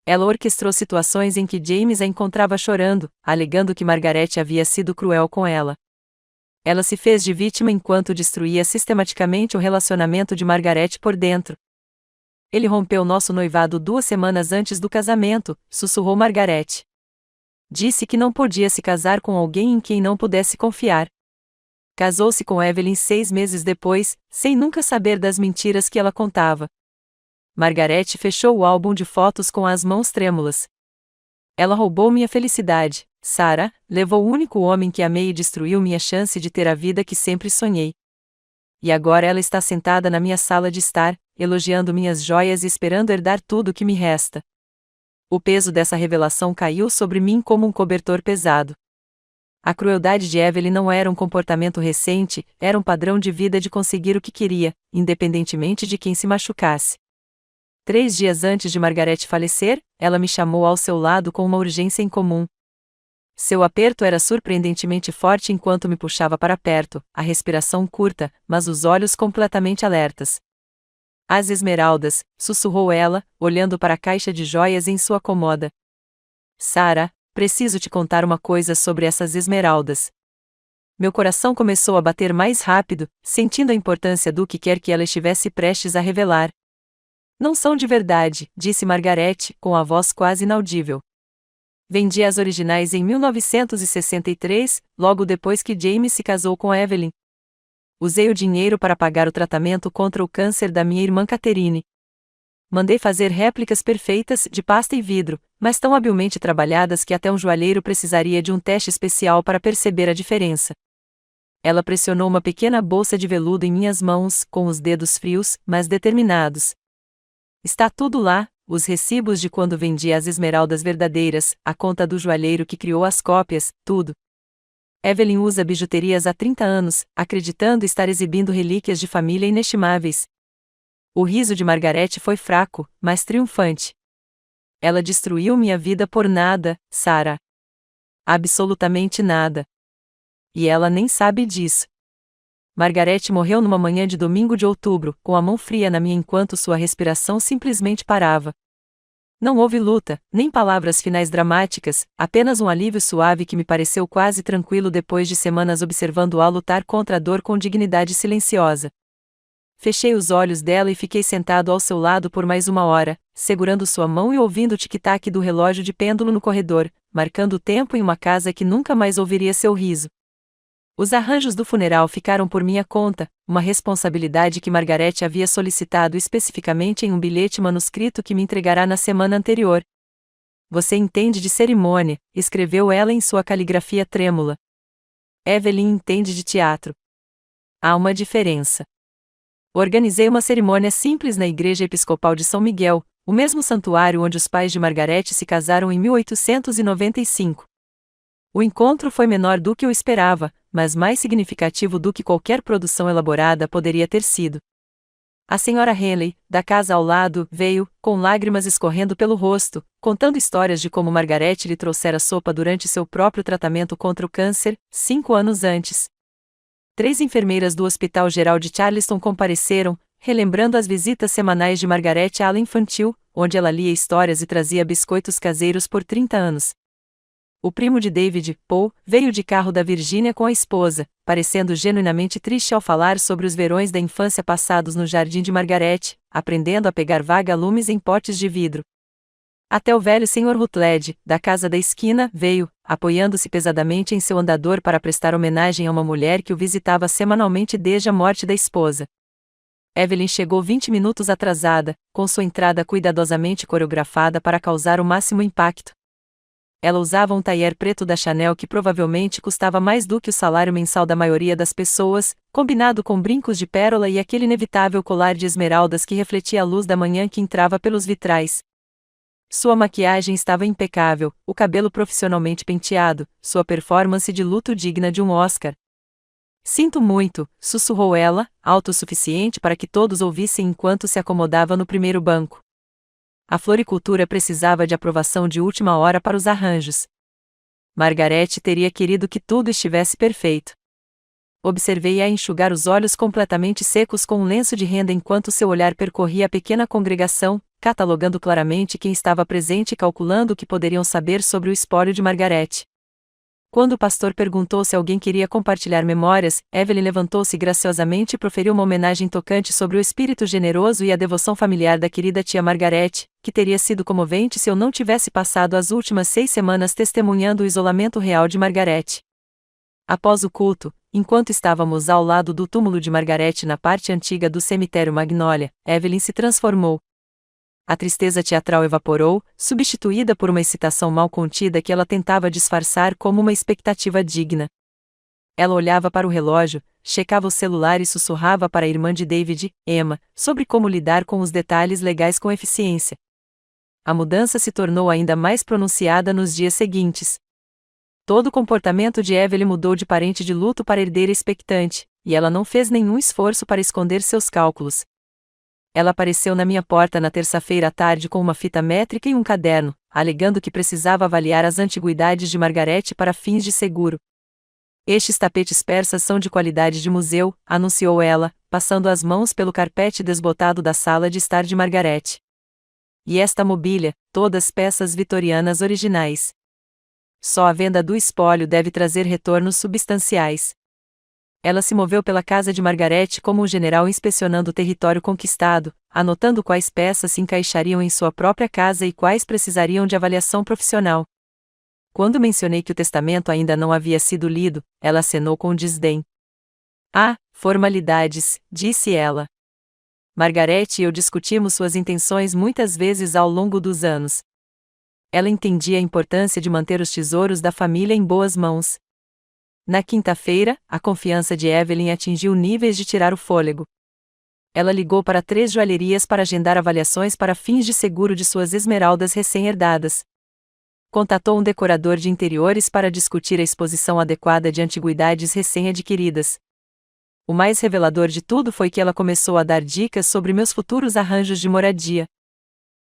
Ela orquestrou situações em que James a encontrava chorando, alegando que Margaret havia sido cruel com ela. Ela se fez de vítima enquanto destruía sistematicamente o relacionamento de Margaret por dentro. Ele rompeu nosso noivado 2 semanas antes do casamento, sussurrou Margaret. Disse que não podia se casar com alguém em quem não pudesse confiar. Casou-se com Evelyn 6 meses depois, sem nunca saber das mentiras que ela contava. Margaret fechou o álbum de fotos com as mãos trêmulas. Ela roubou minha felicidade, Sarah, levou o único homem que amei e destruiu minha chance de ter a vida que sempre sonhei. E agora ela está sentada na minha sala de estar, elogiando minhas joias e esperando herdar tudo o que me resta. O peso dessa revelação caiu sobre mim como um cobertor pesado. A crueldade de Evelyn não era um comportamento recente, era um padrão de vida de conseguir o que queria, independentemente de quem se machucasse. 3 dias antes de Margaret falecer, ela me chamou ao seu lado com uma urgência incomum. Seu aperto era surpreendentemente forte enquanto me puxava para perto, a respiração curta, mas os olhos completamente alertas. As esmeraldas, sussurrou ela, olhando para a caixa de joias em sua cômoda. Sarah, preciso te contar uma coisa sobre essas esmeraldas. Meu coração começou a bater mais rápido, sentindo a importância do que quer que ela estivesse prestes a revelar. Não são de verdade, disse Margaret, com a voz quase inaudível. Vendi as originais em 1963, logo depois que James se casou com Evelyn. Usei o dinheiro para pagar o tratamento contra o câncer da minha irmã Catherine. Mandei fazer réplicas perfeitas, de pasta e vidro, mas tão habilmente trabalhadas que até um joalheiro precisaria de um teste especial para perceber a diferença. Ela pressionou uma pequena bolsa de veludo em minhas mãos, com os dedos frios, mas determinados. Está tudo lá, os recibos de quando vendi as esmeraldas verdadeiras, a conta do joalheiro que criou as cópias, tudo. Evelyn usa bijuterias há 30 anos, acreditando estar exibindo relíquias de família inestimáveis. O riso de Margaret foi fraco, mas triunfante. Ela destruiu minha vida por nada, Sarah. Absolutamente nada. E ela nem sabe disso. Margaret morreu numa manhã de domingo de outubro, com a mão fria na minha enquanto sua respiração simplesmente parava. Não houve luta, nem palavras finais dramáticas, apenas um alívio suave que me pareceu quase tranquilo depois de semanas observando-a lutar contra a dor com dignidade silenciosa. Fechei os olhos dela e fiquei sentado ao seu lado por mais 1 hora, segurando sua mão e ouvindo o tic-tac do relógio de pêndulo no corredor, marcando o tempo em uma casa que nunca mais ouviria seu riso. Os arranjos do funeral ficaram por minha conta, uma responsabilidade que Margaret havia solicitado especificamente em um bilhete manuscrito que me entregará na semana anterior. Você entende de cerimônia, escreveu ela em sua caligrafia trêmula. Evelyn entende de teatro. Há uma diferença. Organizei uma cerimônia simples na Igreja Episcopal de São Miguel, o mesmo santuário onde os pais de Margaret se casaram em 1895. O encontro foi menor do que eu esperava, mas mais significativo do que qualquer produção elaborada poderia ter sido. A senhora Henley, da casa ao lado, veio, com lágrimas escorrendo pelo rosto, contando histórias de como Margaret lhe trouxera sopa durante seu próprio tratamento contra o câncer, 5 anos antes. 3 enfermeiras do Hospital Geral de Charleston compareceram, relembrando as visitas semanais de Margaret à ala infantil, onde ela lia histórias e trazia biscoitos caseiros por 30 anos. O primo de David, Paul, veio de carro da Virgínia com a esposa, parecendo genuinamente triste ao falar sobre os verões da infância passados no jardim de Margaret, aprendendo a pegar vagalumes em potes de vidro. Até o velho Sr. Rutledge, da casa da esquina, veio, apoiando-se pesadamente em seu andador para prestar homenagem a uma mulher que o visitava semanalmente desde a morte da esposa. Evelyn chegou 20 minutos atrasada, com sua entrada cuidadosamente coreografada para causar o máximo impacto. Ela usava um tailleur preto da Chanel que provavelmente custava mais do que o salário mensal da maioria das pessoas, combinado com brincos de pérola e aquele inevitável colar de esmeraldas que refletia a luz da manhã que entrava pelos vitrais. Sua maquiagem estava impecável, o cabelo profissionalmente penteado, sua performance de luto digna de um Oscar. Sinto muito, sussurrou ela, alto o suficiente para que todos ouvissem enquanto se acomodava no primeiro banco. A floricultura precisava de aprovação de última hora para os arranjos. Margaret teria querido que tudo estivesse perfeito. Observei-a enxugar os olhos completamente secos com um lenço de renda enquanto seu olhar percorria a pequena congregação, catalogando claramente quem estava presente e calculando o que poderiam saber sobre o espólio de Margaret. Quando o pastor perguntou se alguém queria compartilhar memórias, Evelyn levantou-se graciosamente e proferiu uma homenagem tocante sobre o espírito generoso e a devoção familiar da querida tia Margaret, que teria sido comovente se eu não tivesse passado as últimas 6 semanas testemunhando o isolamento real de Margaret. Após o culto, enquanto estávamos ao lado do túmulo de Margaret na parte antiga do cemitério Magnolia, Evelyn se transformou. A tristeza teatral evaporou, substituída por uma excitação mal contida que ela tentava disfarçar como uma expectativa digna. Ela olhava para o relógio, checava o celular e sussurrava para a irmã de David, Emma, sobre como lidar com os detalhes legais com eficiência. A mudança se tornou ainda mais pronunciada nos dias seguintes. Todo o comportamento de Evelyn mudou de parente de luto para herdeira expectante, e ela não fez nenhum esforço para esconder seus cálculos. Ela apareceu na minha porta na terça-feira à tarde com uma fita métrica e um caderno, alegando que precisava avaliar as antiguidades de Margaret para fins de seguro. Estes tapetes persas são de qualidade de museu, anunciou ela, passando as mãos pelo carpete desbotado da sala de estar de Margaret. E esta mobília, todas peças vitorianas originais. Só a venda do espólio deve trazer retornos substanciais. Ela se moveu pela casa de Margaret como um general inspecionando o território conquistado, anotando quais peças se encaixariam em sua própria casa e quais precisariam de avaliação profissional. Quando mencionei que o testamento ainda não havia sido lido, ela acenou com desdém. Ah, formalidades, disse ela. Margaret e eu discutimos suas intenções muitas vezes ao longo dos anos. Ela entendia a importância de manter os tesouros da família em boas mãos. Na quinta-feira, a confiança de Evelyn atingiu níveis de tirar o fôlego. Ela ligou para 3 joalherias para agendar avaliações para fins de seguro de suas esmeraldas recém-herdadas. Contatou um decorador de interiores para discutir a exposição adequada de antiguidades recém-adquiridas. O mais revelador de tudo foi que ela começou a dar dicas sobre meus futuros arranjos de moradia.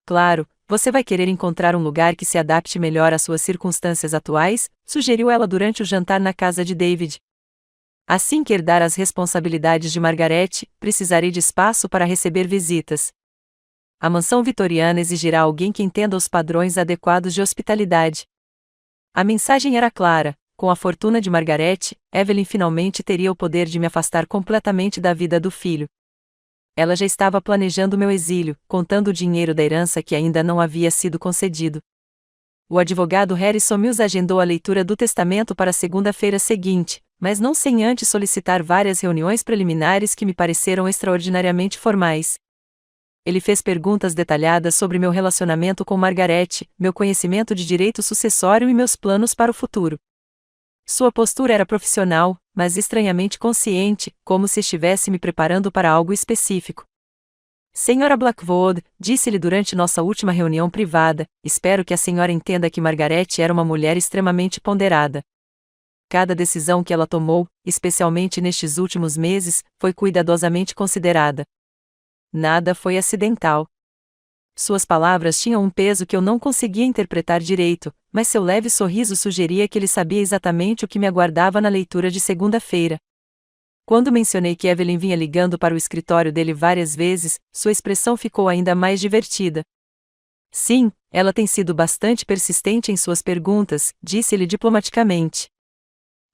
Claro, você vai querer encontrar um lugar que se adapte melhor às suas circunstâncias atuais, sugeriu ela durante o jantar na casa de David. Assim que herdar as responsabilidades de Margaret, precisarei de espaço para receber visitas. A mansão vitoriana exigirá alguém que entenda os padrões adequados de hospitalidade. A mensagem era clara: com a fortuna de Margaret, Evelyn finalmente teria o poder de me afastar completamente da vida do filho. Ela já estava planejando meu exílio, contando o dinheiro da herança que ainda não havia sido concedido. O advogado Harrison Mills agendou a leitura do testamento para a segunda-feira seguinte, mas não sem antes solicitar várias reuniões preliminares que me pareceram extraordinariamente formais. Ele fez perguntas detalhadas sobre meu relacionamento com Margaret, meu conhecimento de direito sucessório e meus planos para o futuro. Sua postura era profissional, mas estranhamente consciente, como se estivesse me preparando para algo específico. Senhora Blackwood, disse-lhe durante nossa última reunião privada, espero que a senhora entenda que Margaret era uma mulher extremamente ponderada. Cada decisão que ela tomou, especialmente nestes últimos meses, foi cuidadosamente considerada. Nada foi acidental. Suas palavras tinham um peso que eu não conseguia interpretar direito, mas seu leve sorriso sugeria que ele sabia exatamente o que me aguardava na leitura de segunda-feira. Quando mencionei que Evelyn vinha ligando para o escritório dele várias vezes, sua expressão ficou ainda mais divertida. Sim, ela tem sido bastante persistente em suas perguntas, disse-ele diplomaticamente.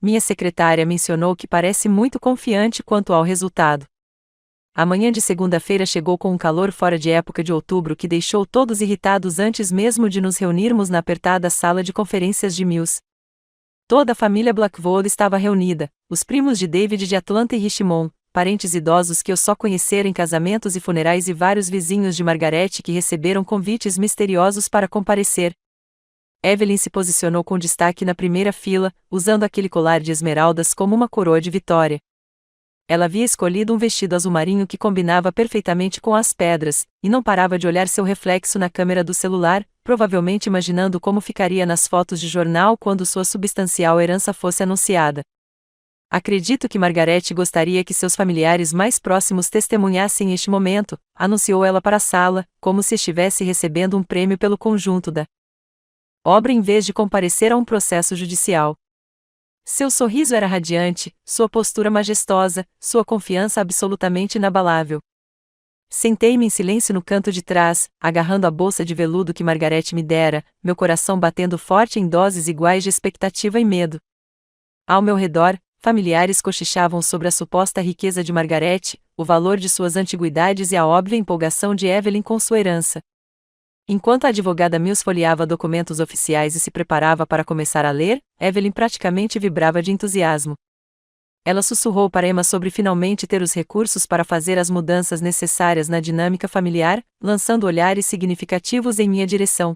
Minha secretária mencionou que parece muito confiante quanto ao resultado. A manhã de segunda-feira chegou com um calor fora de época de outubro que deixou todos irritados antes mesmo de nos reunirmos na apertada sala de conferências de Mills. Toda a família Blackwood estava reunida, os primos de David de Atlanta e Richmond, parentes idosos que eu só conhecera em casamentos e funerais e vários vizinhos de Margaret que receberam convites misteriosos para comparecer. Evelyn se posicionou com destaque na primeira fila, usando aquele colar de esmeraldas como uma coroa de vitória. Ela havia escolhido um vestido azul marinho que combinava perfeitamente com as pedras, e não parava de olhar seu reflexo na câmera do celular, provavelmente imaginando como ficaria nas fotos de jornal quando sua substancial herança fosse anunciada. Acredito que Margaret gostaria que seus familiares mais próximos testemunhassem este momento, anunciou ela para a sala, como se estivesse recebendo um prêmio pelo conjunto da obra em vez de comparecer a um processo judicial. Seu sorriso era radiante, sua postura majestosa, sua confiança absolutamente inabalável. Sentei-me em silêncio no canto de trás, agarrando a bolsa de veludo que Margaret me dera, meu coração batendo forte em doses iguais de expectativa e medo. Ao meu redor, familiares cochichavam sobre a suposta riqueza de Margaret, o valor de suas antiguidades e a óbvia empolgação de Evelyn com sua herança. Enquanto a advogada Mills folheava documentos oficiais e se preparava para começar a ler, Evelyn praticamente vibrava de entusiasmo. Ela sussurrou para Emma sobre finalmente ter os recursos para fazer as mudanças necessárias na dinâmica familiar, lançando olhares significativos em minha direção.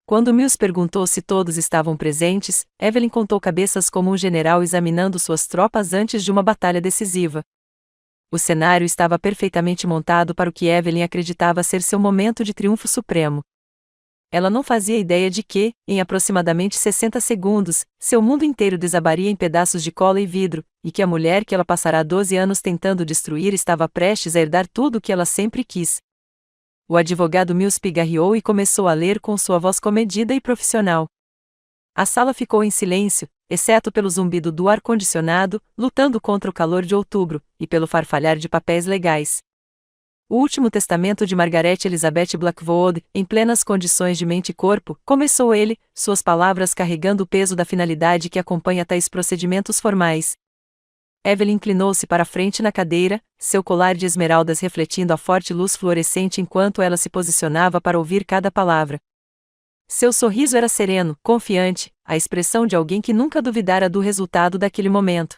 Quando Mills perguntou se todos estavam presentes, Evelyn contou cabeças como um general examinando suas tropas antes de uma batalha decisiva. O cenário estava perfeitamente montado para o que Evelyn acreditava ser seu momento de triunfo supremo. Ela não fazia ideia de que, em aproximadamente 60 segundos, seu mundo inteiro desabaria em pedaços de cola e vidro, e que a mulher que ela passará 12 anos tentando destruir estava prestes a herdar tudo o que ela sempre quis. O advogado Mills pigarreou e começou a ler com sua voz comedida e profissional. A sala ficou em silêncio, exceto pelo zumbido do ar-condicionado, lutando contra o calor de outubro, e pelo farfalhar de papéis legais. O último testamento de Margaret Elizabeth Blackwood, em plenas condições de mente e corpo, começou ele, suas palavras carregando o peso da finalidade que acompanha tais procedimentos formais. Evelyn inclinou-se para a frente na cadeira, seu colar de esmeraldas refletindo a forte luz fluorescente enquanto ela se posicionava para ouvir cada palavra. Seu sorriso era sereno, confiante, a expressão de alguém que nunca duvidara do resultado daquele momento.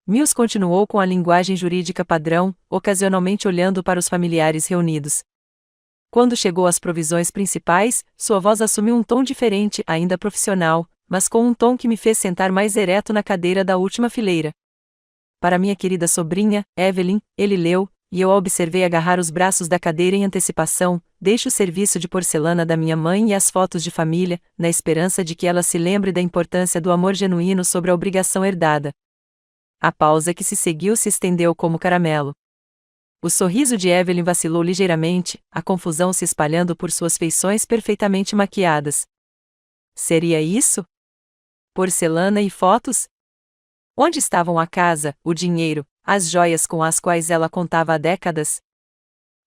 Mills continuou com a linguagem jurídica padrão, ocasionalmente olhando para os familiares reunidos. Quando chegou às provisões principais, sua voz assumiu um tom diferente, ainda profissional, mas com um tom que me fez sentar mais ereto na cadeira da última fileira. Para minha querida sobrinha, Evelyn, ele leu, e eu a observei agarrar os braços da cadeira em antecipação. Deixo o serviço de porcelana da minha mãe e as fotos de família, na esperança de que ela se lembre da importância do amor genuíno sobre a obrigação herdada. A pausa que se seguiu se estendeu como caramelo. O sorriso de Evelyn vacilou ligeiramente, a confusão se espalhando por suas feições perfeitamente maquiadas. Seria isso? Porcelana e fotos? Onde estavam a casa, o dinheiro, as joias com as quais ela contava há décadas?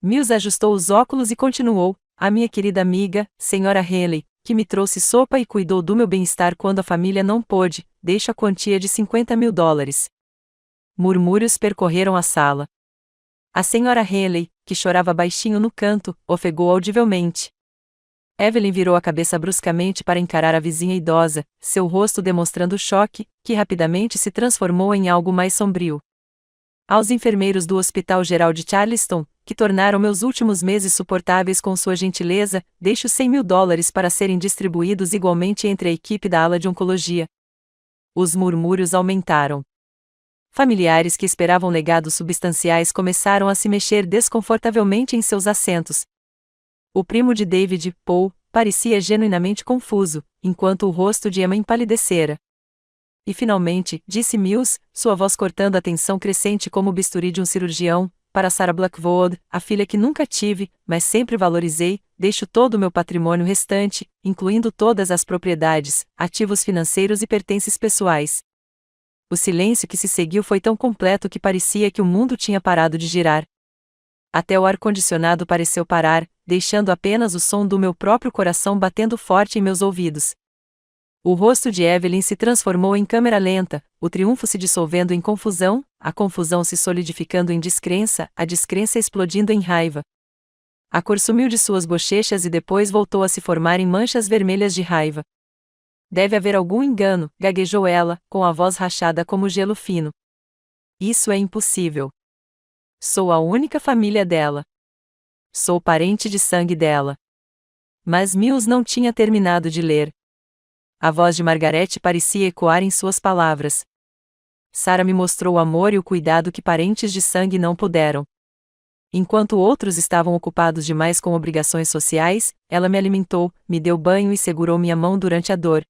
Mills ajustou os óculos e continuou: a minha querida amiga, Sra. Henley, que me trouxe sopa e cuidou do meu bem-estar quando a família não pôde, deixo a quantia de $50.000. Murmúrios percorreram a sala. A Sra. Henley, que chorava baixinho no canto, ofegou audivelmente. Evelyn virou a cabeça bruscamente para encarar a vizinha idosa, seu rosto demonstrando choque, que rapidamente se transformou em algo mais sombrio. Aos enfermeiros do Hospital Geral de Charleston, que tornaram meus últimos meses suportáveis com sua gentileza, deixo $100.000 para serem distribuídos igualmente entre a equipe da ala de oncologia. Os murmúrios aumentaram. Familiares que esperavam legados substanciais começaram a se mexer desconfortavelmente em seus assentos. O primo de David, Paul, parecia genuinamente confuso, enquanto o rosto de Emma empalidecera. E finalmente, disse Mills, sua voz cortando a tensão crescente como o bisturi de um cirurgião, para Sarah Blackwood, a filha que nunca tive, mas sempre valorizei, deixo todo o meu patrimônio restante, incluindo todas as propriedades, ativos financeiros e pertences pessoais. O silêncio que se seguiu foi tão completo que parecia que o mundo tinha parado de girar. Até o ar-condicionado pareceu parar, deixando apenas o som do meu próprio coração batendo forte em meus ouvidos. O rosto de Evelyn se transformou em câmera lenta, o triunfo se dissolvendo em confusão, a confusão se solidificando em descrença, a descrença explodindo em raiva. A cor sumiu de suas bochechas e depois voltou a se formar em manchas vermelhas de raiva. Deve haver algum engano, gaguejou ela, com a voz rachada como gelo fino. Isso é impossível. Sou a única família dela. Sou parente de sangue dela. Mas Mills não tinha terminado de ler. A voz de Margaret parecia ecoar em suas palavras. Sarah me mostrou o amor e o cuidado que parentes de sangue não puderam. Enquanto outros estavam ocupados demais com obrigações sociais, ela me alimentou, me deu banho e segurou minha mão durante a dor.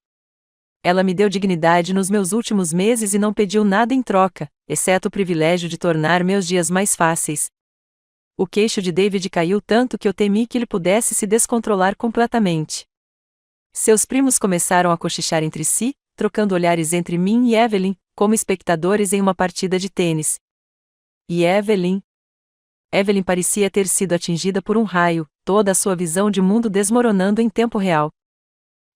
Ela me deu dignidade nos meus últimos meses e não pediu nada em troca, exceto o privilégio de tornar meus dias mais fáceis. O queixo de David caiu tanto que eu temi que ele pudesse se descontrolar completamente. Seus primos começaram a cochichar entre si, trocando olhares entre mim e Evelyn, como espectadores em uma partida de tênis. E Evelyn? Evelyn parecia ter sido atingida por um raio, toda a sua visão de mundo desmoronando em tempo real.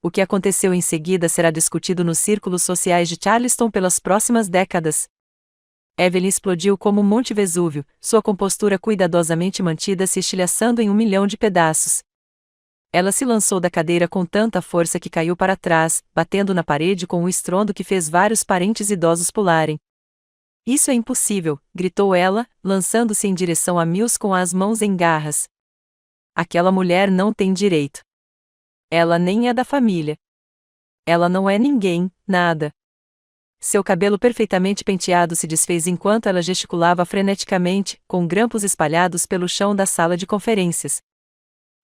O que aconteceu em seguida será discutido nos círculos sociais de Charleston pelas próximas décadas. Evelyn explodiu como um Monte Vesúvio, sua compostura cuidadosamente mantida se estilhaçando em 1.000.000 de pedaços. Ela se lançou da cadeira com tanta força que caiu para trás, batendo na parede com um estrondo que fez vários parentes idosos pularem. Isso é impossível, gritou ela, lançando-se em direção a Mills com as mãos em garras. Aquela mulher não tem direito. Ela nem é da família. Ela não é ninguém, nada. Seu cabelo perfeitamente penteado se desfez enquanto ela gesticulava freneticamente, com grampos espalhados pelo chão da sala de conferências.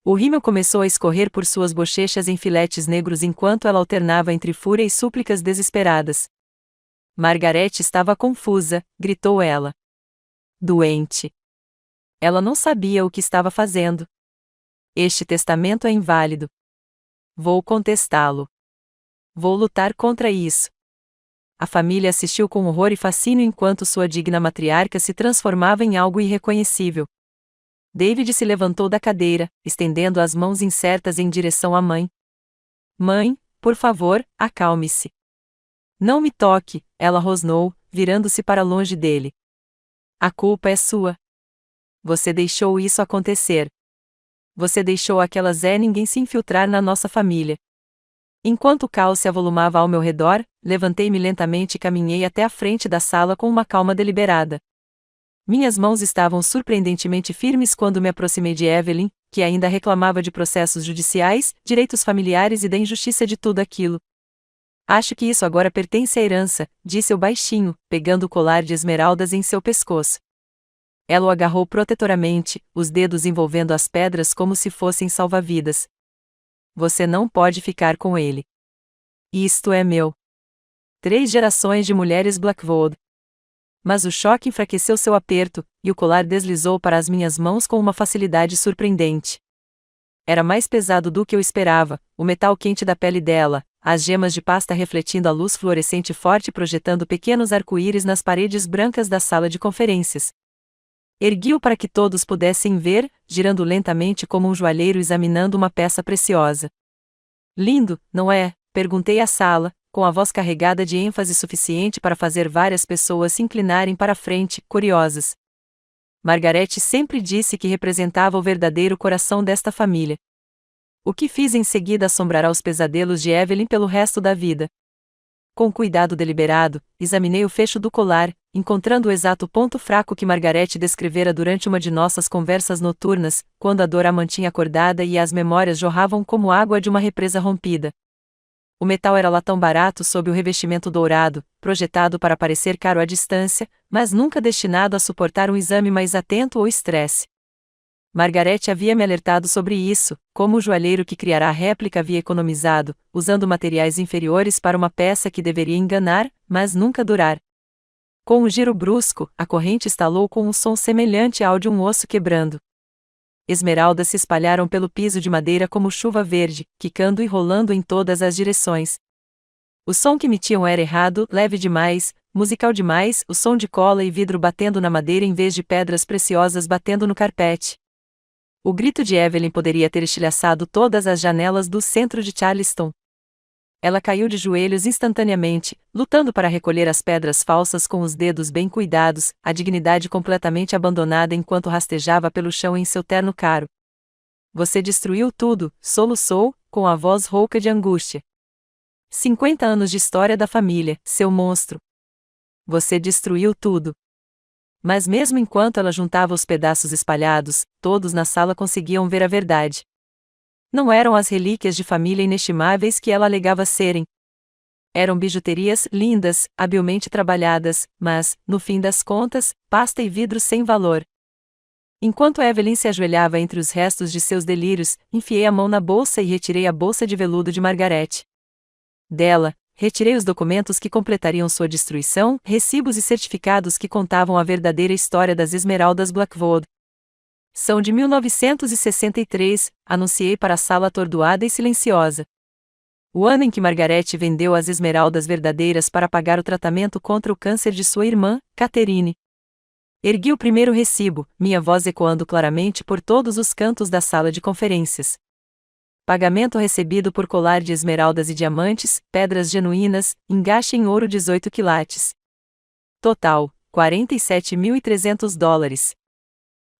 O rímel começou a escorrer por suas bochechas em filetes negros enquanto ela alternava entre fúria e súplicas desesperadas. Margaret estava confusa, gritou ela. Doente. Ela não sabia o que estava fazendo. Este testamento é inválido. Vou contestá-lo. Vou lutar contra isso. A família assistiu com horror e fascínio enquanto sua digna matriarca se transformava em algo irreconhecível. David se levantou da cadeira, estendendo as mãos incertas em direção à mãe. Mãe, por favor, acalme-se. Não me toque, ela rosnou, virando-se para longe dele. A culpa é sua. Você deixou isso acontecer. Você deixou aquela Zé ninguém se infiltrar na nossa família. Enquanto o caos se avolumava ao meu redor, levantei-me lentamente e caminhei até a frente da sala com uma calma deliberada. Minhas mãos estavam surpreendentemente firmes quando me aproximei de Evelyn, que ainda reclamava de processos judiciais, direitos familiares e da injustiça de tudo aquilo. Acho que isso agora pertence à herança, disse eu baixinho, pegando o colar de esmeraldas em seu pescoço. Ela o agarrou protetoramente, os dedos envolvendo as pedras como se fossem salva-vidas. Você não pode ficar com ele. Isto é meu. 3 gerações de mulheres Blackwood. Mas o choque enfraqueceu seu aperto, e o colar deslizou para as minhas mãos com uma facilidade surpreendente. Era mais pesado do que eu esperava, o metal quente da pele dela, as gemas de pasta refletindo a luz fluorescente forte projetando pequenos arco-íris nas paredes brancas da sala de conferências. Ergui-o para que todos pudessem ver, girando lentamente como um joalheiro examinando uma peça preciosa. Lindo, não é? Perguntei à sala, com a voz carregada de ênfase suficiente para fazer várias pessoas se inclinarem para a frente, curiosas. Margaret sempre disse que representava o verdadeiro coração desta família. O que fiz em seguida assombrará os pesadelos de Evelyn pelo resto da vida. Com cuidado deliberado, examinei o fecho do colar, encontrando o exato ponto fraco que Margaret descrevera durante uma de nossas conversas noturnas, quando a dor a mantinha acordada e as memórias jorravam como água de uma represa rompida. O metal era latão barato sob o revestimento dourado, projetado para parecer caro à distância, mas nunca destinado a suportar um exame mais atento ou estresse. Margaret havia me alertado sobre isso, como o joalheiro que criará a réplica havia economizado, usando materiais inferiores para uma peça que deveria enganar, mas nunca durar. Com um giro brusco, a corrente estalou com um som semelhante ao de um osso quebrando. Esmeraldas se espalharam pelo piso de madeira como chuva verde, quicando e rolando em todas as direções. O som que emitiam era errado, leve demais, musical demais, o som de cola e vidro batendo na madeira em vez de pedras preciosas batendo no carpete. O grito de Evelyn poderia ter estilhaçado todas as janelas do centro de Charleston. Ela caiu de joelhos instantaneamente, lutando para recolher as pedras falsas com os dedos bem cuidados, a dignidade completamente abandonada enquanto rastejava pelo chão em seu terno caro. Você destruiu tudo, soluçou, com a voz rouca de angústia. 50 anos de história da família, seu monstro. Você destruiu tudo. Mas mesmo enquanto ela juntava os pedaços espalhados, todos na sala conseguiam ver a verdade. Não eram as relíquias de família inestimáveis que ela alegava serem. Eram bijuterias lindas, habilmente trabalhadas, mas, no fim das contas, pasta e vidro sem valor. Enquanto Evelyn se ajoelhava entre os restos de seus delírios, enfiei a mão na bolsa e retirei a bolsa de veludo de Margaret. Dela, retirei os documentos que completariam sua destruição, recibos e certificados que contavam a verdadeira história das esmeraldas Blackwood. São de 1963, anunciei para a sala atordoada e silenciosa. O ano em que Margaret vendeu as esmeraldas verdadeiras para pagar o tratamento contra o câncer de sua irmã, Catherine. Ergui o primeiro recibo, minha voz ecoando claramente por todos os cantos da sala de conferências. Pagamento recebido por colar de esmeraldas e diamantes, pedras genuínas, engaste em ouro 18 quilates. Total, $47.300.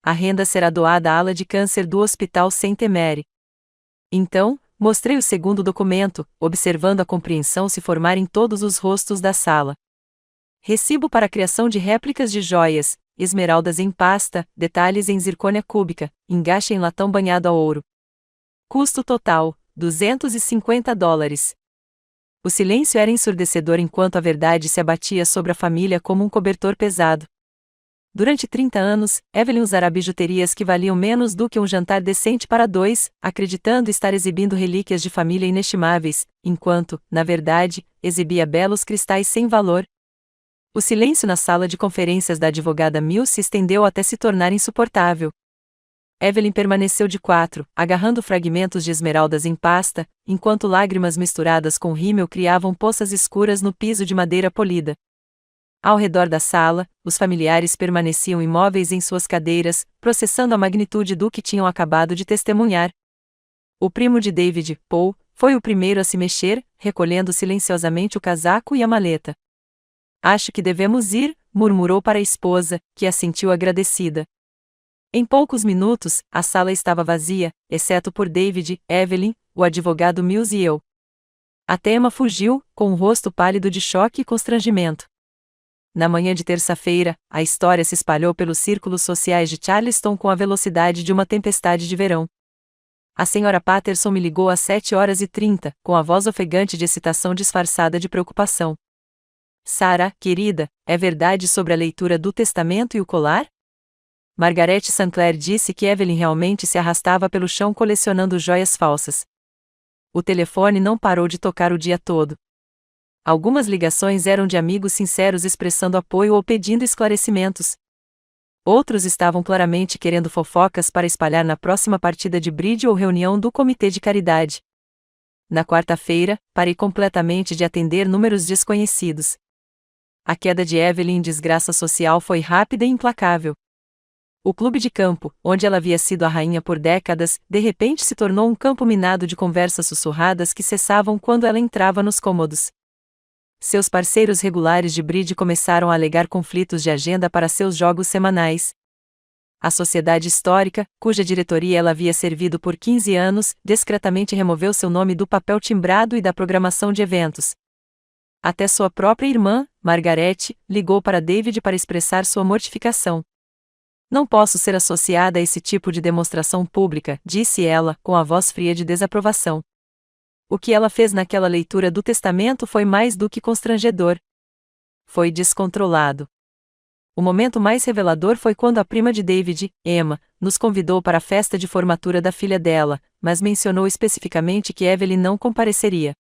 A renda será doada à ala de câncer do Hospital Saint Mary. Então, mostrei o segundo documento, observando a compreensão se formar em todos os rostos da sala. Recibo para a criação de réplicas de joias, esmeraldas em pasta, detalhes em zircônia cúbica, engaste em latão banhado a ouro. Custo total, $250. O silêncio era ensurdecedor enquanto a verdade se abatia sobre a família como um cobertor pesado. Durante 30 anos, Evelyn usará bijuterias que valiam menos do que um jantar decente para 2, acreditando estar exibindo relíquias de família inestimáveis, enquanto, na verdade, exibia belos cristais sem valor. O silêncio na sala de conferências da advogada Mills se estendeu até se tornar insuportável. Evelyn permaneceu de quatro, agarrando fragmentos de esmeraldas em pasta, enquanto lágrimas misturadas com rímel criavam poças escuras no piso de madeira polida. Ao redor da sala, os familiares permaneciam imóveis em suas cadeiras, processando a magnitude do que tinham acabado de testemunhar. O primo de David, Paul, foi o primeiro a se mexer, recolhendo silenciosamente o casaco e a maleta. Acho que devemos ir, murmurou para a esposa, que assentiu agradecida. Em poucos minutos, a sala estava vazia, exceto por David, Evelyn, o advogado Mills e eu. Até Emma fugiu, com o rosto pálido de choque e constrangimento. Na manhã de terça-feira, a história se espalhou pelos círculos sociais de Charleston com a velocidade de uma tempestade de verão. A senhora Patterson me ligou às 7h30, com a voz ofegante de excitação disfarçada de preocupação. Sarah, querida, é verdade sobre a leitura do testamento e o colar? Margaret Sinclair disse que Evelyn realmente se arrastava pelo chão colecionando joias falsas. O telefone não parou de tocar o dia todo. Algumas ligações eram de amigos sinceros expressando apoio ou pedindo esclarecimentos. Outros estavam claramente querendo fofocas para espalhar na próxima partida de bridge ou reunião do comitê de caridade. Na quarta-feira, parei completamente de atender números desconhecidos. A queda de Evelyn em desgraça social foi rápida e implacável. O clube de campo, onde ela havia sido a rainha por décadas, de repente se tornou um campo minado de conversas sussurradas que cessavam quando ela entrava nos cômodos. Seus parceiros regulares de bridge começaram a alegar conflitos de agenda para seus jogos semanais. A sociedade histórica, cuja diretoria ela havia servido por 15 anos, discretamente removeu seu nome do papel timbrado e da programação de eventos. Até sua própria irmã, Margaret, ligou para David para expressar sua mortificação. Não posso ser associada a esse tipo de demonstração pública, disse ela, com a voz fria de desaprovação. O que ela fez naquela leitura do testamento foi mais do que constrangedor. Foi descontrolado. O momento mais revelador foi quando a prima de David, Emma, nos convidou para a festa de formatura da filha dela, mas mencionou especificamente que Evelyn não compareceria.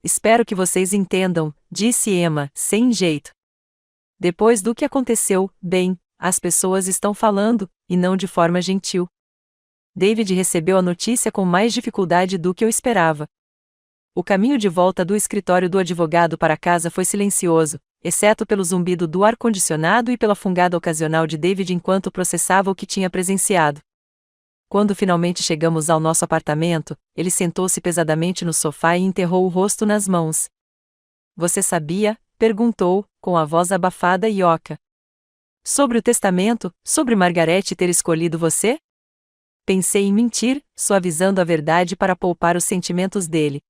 Espero que vocês entendam, disse Emma, sem jeito. Depois do que aconteceu, bem, as pessoas estão falando, e não de forma gentil. David recebeu a notícia com mais dificuldade do que eu esperava. O caminho de volta do escritório do advogado para casa foi silencioso, exceto pelo zumbido do ar-condicionado e pela fungada ocasional de David enquanto processava o que tinha presenciado. Quando finalmente chegamos ao nosso apartamento, ele sentou-se pesadamente no sofá e enterrou o rosto nas mãos. Você sabia? Perguntou, com a voz abafada e oca. Sobre o testamento, sobre Margaret ter escolhido você? Pensei em mentir, suavizando a verdade para poupar os sentimentos dele.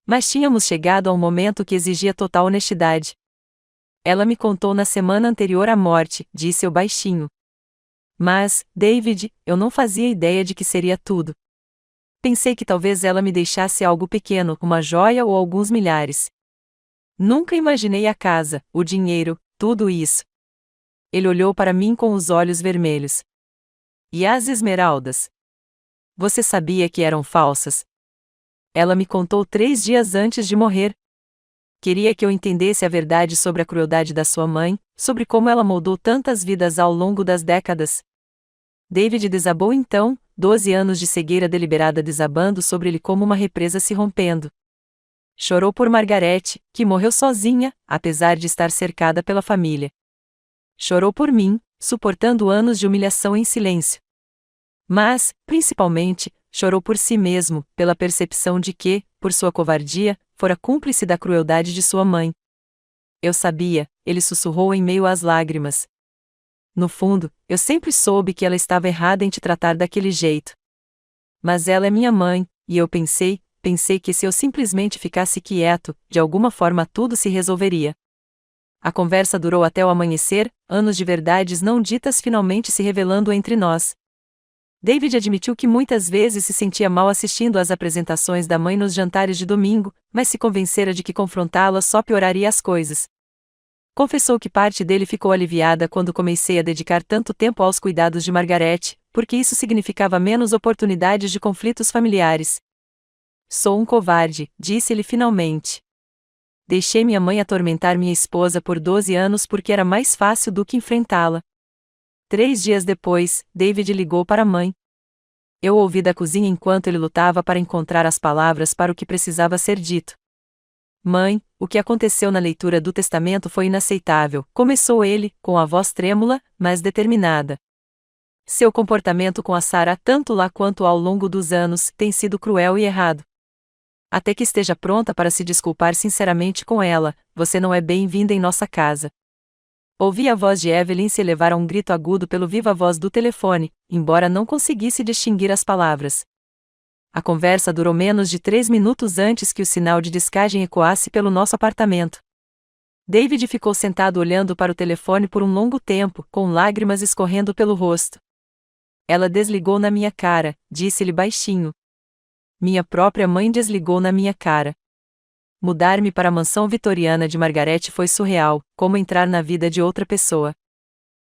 Mas tínhamos chegado a um momento que exigia total honestidade. Ela me contou na semana anterior à morte, disse eu baixinho. Mas, David, eu não fazia ideia de que seria tudo. Pensei que talvez ela me deixasse algo pequeno, uma joia ou alguns milhares. Nunca imaginei a casa, o dinheiro, tudo isso. Ele olhou para mim com os olhos vermelhos. E as esmeraldas? Você sabia que eram falsas? Ela me contou 3 dias antes de morrer. Queria que eu entendesse a verdade sobre a crueldade da sua mãe, sobre como ela moldou tantas vidas ao longo das décadas. David desabou então, 12 anos de cegueira deliberada desabando sobre ele como uma represa se rompendo. Chorou por Margaret, que morreu sozinha, apesar de estar cercada pela família. Chorou por mim, suportando anos de humilhação em silêncio. Mas, principalmente, chorou por si mesmo, pela percepção de que, por sua covardia, fora cúmplice da crueldade de sua mãe. Eu sabia, ele sussurrou em meio às lágrimas. No fundo, eu sempre soube que ela estava errada em te tratar daquele jeito. Mas ela é minha mãe, e eu pensei que se eu simplesmente ficasse quieto, de alguma forma tudo se resolveria. A conversa durou até o amanhecer, anos de verdades não ditas finalmente se revelando entre nós. David admitiu que muitas vezes se sentia mal assistindo às apresentações da mãe nos jantares de domingo, mas se convencera de que confrontá-la só pioraria as coisas. Confessou que parte dele ficou aliviada quando comecei a dedicar tanto tempo aos cuidados de Margaret, porque isso significava menos oportunidades de conflitos familiares. Sou um covarde, disse ele finalmente. Deixei minha mãe atormentar minha esposa por 12 anos porque era mais fácil do que enfrentá-la. 3 dias depois, David ligou para a mãe. Eu ouvi da cozinha enquanto ele lutava para encontrar as palavras para o que precisava ser dito. Mãe, o que aconteceu na leitura do testamento foi inaceitável, começou ele, com a voz trêmula, mas determinada. Seu comportamento com a Sarah, tanto lá quanto ao longo dos anos, tem sido cruel e errado. Até que esteja pronta para se desculpar sinceramente com ela, você não é bem-vinda em nossa casa. Ouvi a voz de Evelyn se elevar a um grito agudo pelo viva-voz do telefone, embora não conseguisse distinguir as palavras. A conversa durou menos de 3 minutos antes que o sinal de descagem ecoasse pelo nosso apartamento. David ficou sentado olhando para o telefone por um longo tempo, com lágrimas escorrendo pelo rosto. Ela desligou na minha cara, disse-lhe baixinho. Minha própria mãe desligou na minha cara. Mudar-me para a mansão vitoriana de Margaret foi surreal, como entrar na vida de outra pessoa.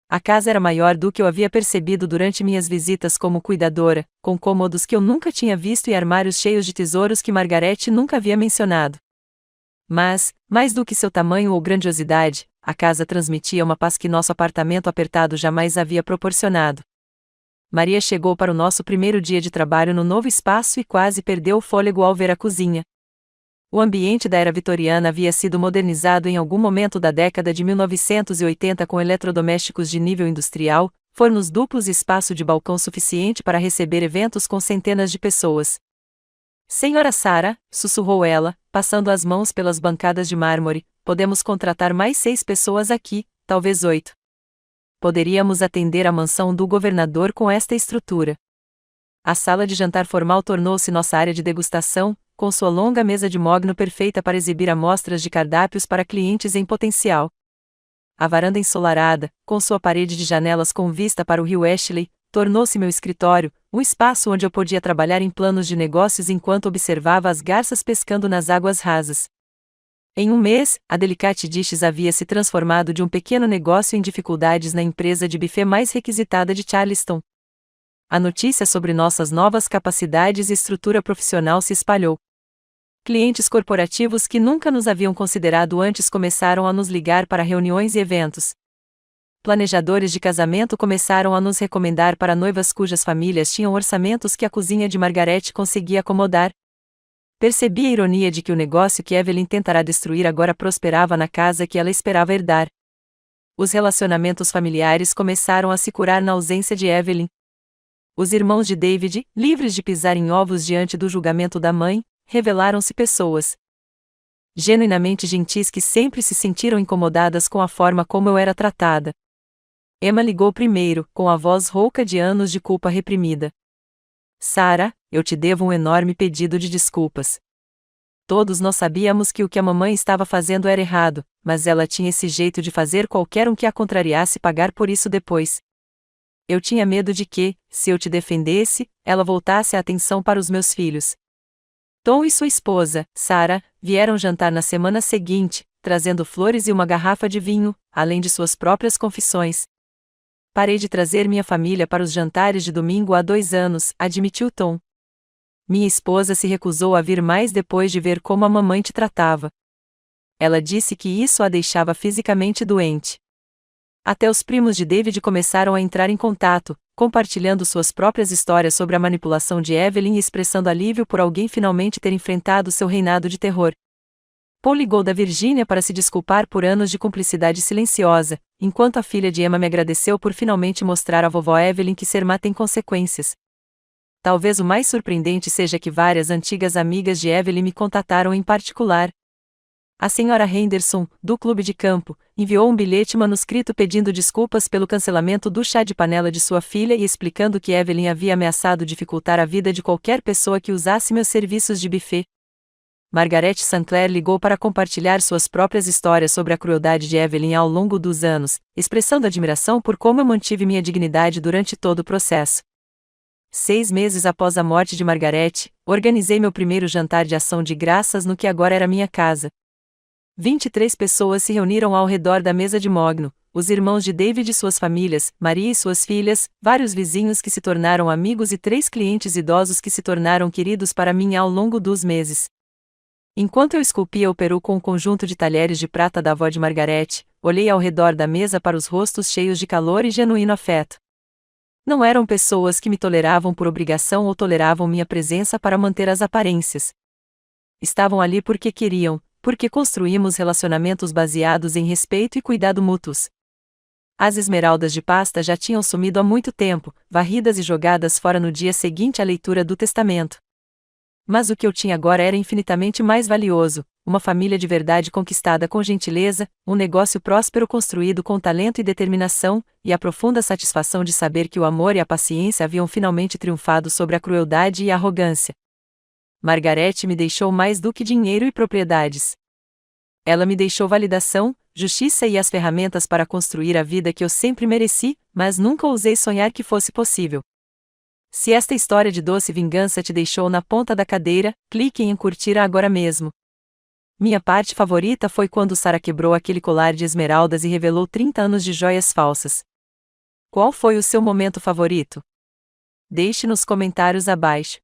A casa era maior do que eu havia percebido durante minhas visitas como cuidadora, com cômodos que eu nunca tinha visto e armários cheios de tesouros que Margaret nunca havia mencionado. Mas, mais do que seu tamanho ou grandiosidade, a casa transmitia uma paz que nosso apartamento apertado jamais havia proporcionado. Maria chegou para o nosso primeiro dia de trabalho no novo espaço e quase perdeu o fôlego ao ver a cozinha. O ambiente da era vitoriana havia sido modernizado em algum momento da década de 1980 com eletrodomésticos de nível industrial, fornos duplos e espaço de balcão suficiente para receber eventos com centenas de pessoas. Senhora Sarah, sussurrou ela, passando as mãos pelas bancadas de mármore, podemos contratar mais 6 pessoas aqui, talvez 8. Poderíamos atender a mansão do governador com esta estrutura. A sala de jantar formal tornou-se nossa área de degustação, com sua longa mesa de mogno perfeita para exibir amostras de cardápios para clientes em potencial. A varanda ensolarada, com sua parede de janelas com vista para o rio Ashley, tornou-se meu escritório, um espaço onde eu podia trabalhar em planos de negócios enquanto observava as garças pescando nas águas rasas. Em um mês, a Delicate Dishes havia se transformado de um pequeno negócio em dificuldades na empresa de buffet mais requisitada de Charleston. A notícia sobre nossas novas capacidades e estrutura profissional se espalhou. Clientes corporativos que nunca nos haviam considerado antes começaram a nos ligar para reuniões e eventos. Planejadores de casamento começaram a nos recomendar para noivas cujas famílias tinham orçamentos que a cozinha de Margaret conseguia acomodar. Percebi a ironia de que o negócio que Evelyn tentará destruir agora prosperava na casa que ela esperava herdar. Os relacionamentos familiares começaram a se curar na ausência de Evelyn. Os irmãos de David, livres de pisar em ovos diante do julgamento da mãe, revelaram-se pessoas genuinamente gentis que sempre se sentiram incomodadas com a forma como eu era tratada. Emma ligou primeiro, com a voz rouca de anos de culpa reprimida. Sarah, eu te devo um enorme pedido de desculpas. Todos nós sabíamos que o que a mamãe estava fazendo era errado, mas ela tinha esse jeito de fazer qualquer um que a contrariasse pagar por isso depois. Eu tinha medo de que, se eu te defendesse, ela voltasse a atenção para os meus filhos. Tom e sua esposa, Sarah, vieram jantar na semana seguinte, trazendo flores e uma garrafa de vinho, além de suas próprias confissões. Parei de trazer minha família para os jantares de domingo há 2 anos, admitiu Tom. Minha esposa se recusou a vir mais depois de ver como a mamãe te tratava. Ela disse que isso a deixava fisicamente doente. Até os primos de David começaram a entrar em contato, compartilhando suas próprias histórias sobre a manipulação de Evelyn e expressando alívio por alguém finalmente ter enfrentado seu reinado de terror. Paul ligou da Virgínia para se desculpar por anos de cumplicidade silenciosa, enquanto a filha de Emma me agradeceu por finalmente mostrar à vovó Evelyn que ser má tem consequências. Talvez o mais surpreendente seja que várias antigas amigas de Evelyn me contataram em particular. A senhora Henderson, do clube de campo, enviou um bilhete manuscrito pedindo desculpas pelo cancelamento do chá de panela de sua filha e explicando que Evelyn havia ameaçado dificultar a vida de qualquer pessoa que usasse meus serviços de buffet. Margaret Sinclair ligou para compartilhar suas próprias histórias sobre a crueldade de Evelyn ao longo dos anos, expressando admiração por como eu mantive minha dignidade durante todo o processo. 6 meses após a morte de Margaret, organizei meu primeiro jantar de ação de graças no que agora era minha casa. 23 pessoas se reuniram ao redor da mesa de mogno, os irmãos de David e suas famílias, Maria e suas filhas, vários vizinhos que se tornaram amigos e 3 clientes idosos que se tornaram queridos para mim ao longo dos meses. Enquanto eu esculpia o peru com um conjunto de talheres de prata da avó de Margarete, olhei ao redor da mesa para os rostos cheios de calor e genuíno afeto. Não eram pessoas que me toleravam por obrigação ou toleravam minha presença para manter as aparências. Estavam ali porque queriam, porque construímos relacionamentos baseados em respeito e cuidado mútuos. As esmeraldas de pasta já tinham sumido há muito tempo, varridas e jogadas fora no dia seguinte à leitura do testamento. Mas o que eu tinha agora era infinitamente mais valioso: uma família de verdade conquistada com gentileza, um negócio próspero construído com talento e determinação, e a profunda satisfação de saber que o amor e a paciência haviam finalmente triunfado sobre a crueldade e a arrogância. Margarete me deixou mais do que dinheiro e propriedades. Ela me deixou validação, justiça e as ferramentas para construir a vida que eu sempre mereci, mas nunca ousei sonhar que fosse possível. Se esta história de doce vingança te deixou na ponta da cadeira, clique em curtir agora mesmo. Minha parte favorita foi quando Sarah quebrou aquele colar de esmeraldas e revelou 30 anos de joias falsas. Qual foi o seu momento favorito? Deixe nos comentários abaixo.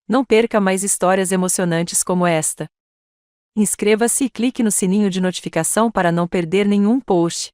Não perca mais histórias emocionantes como esta. Inscreva-se e clique no sininho de notificação para não perder nenhum post.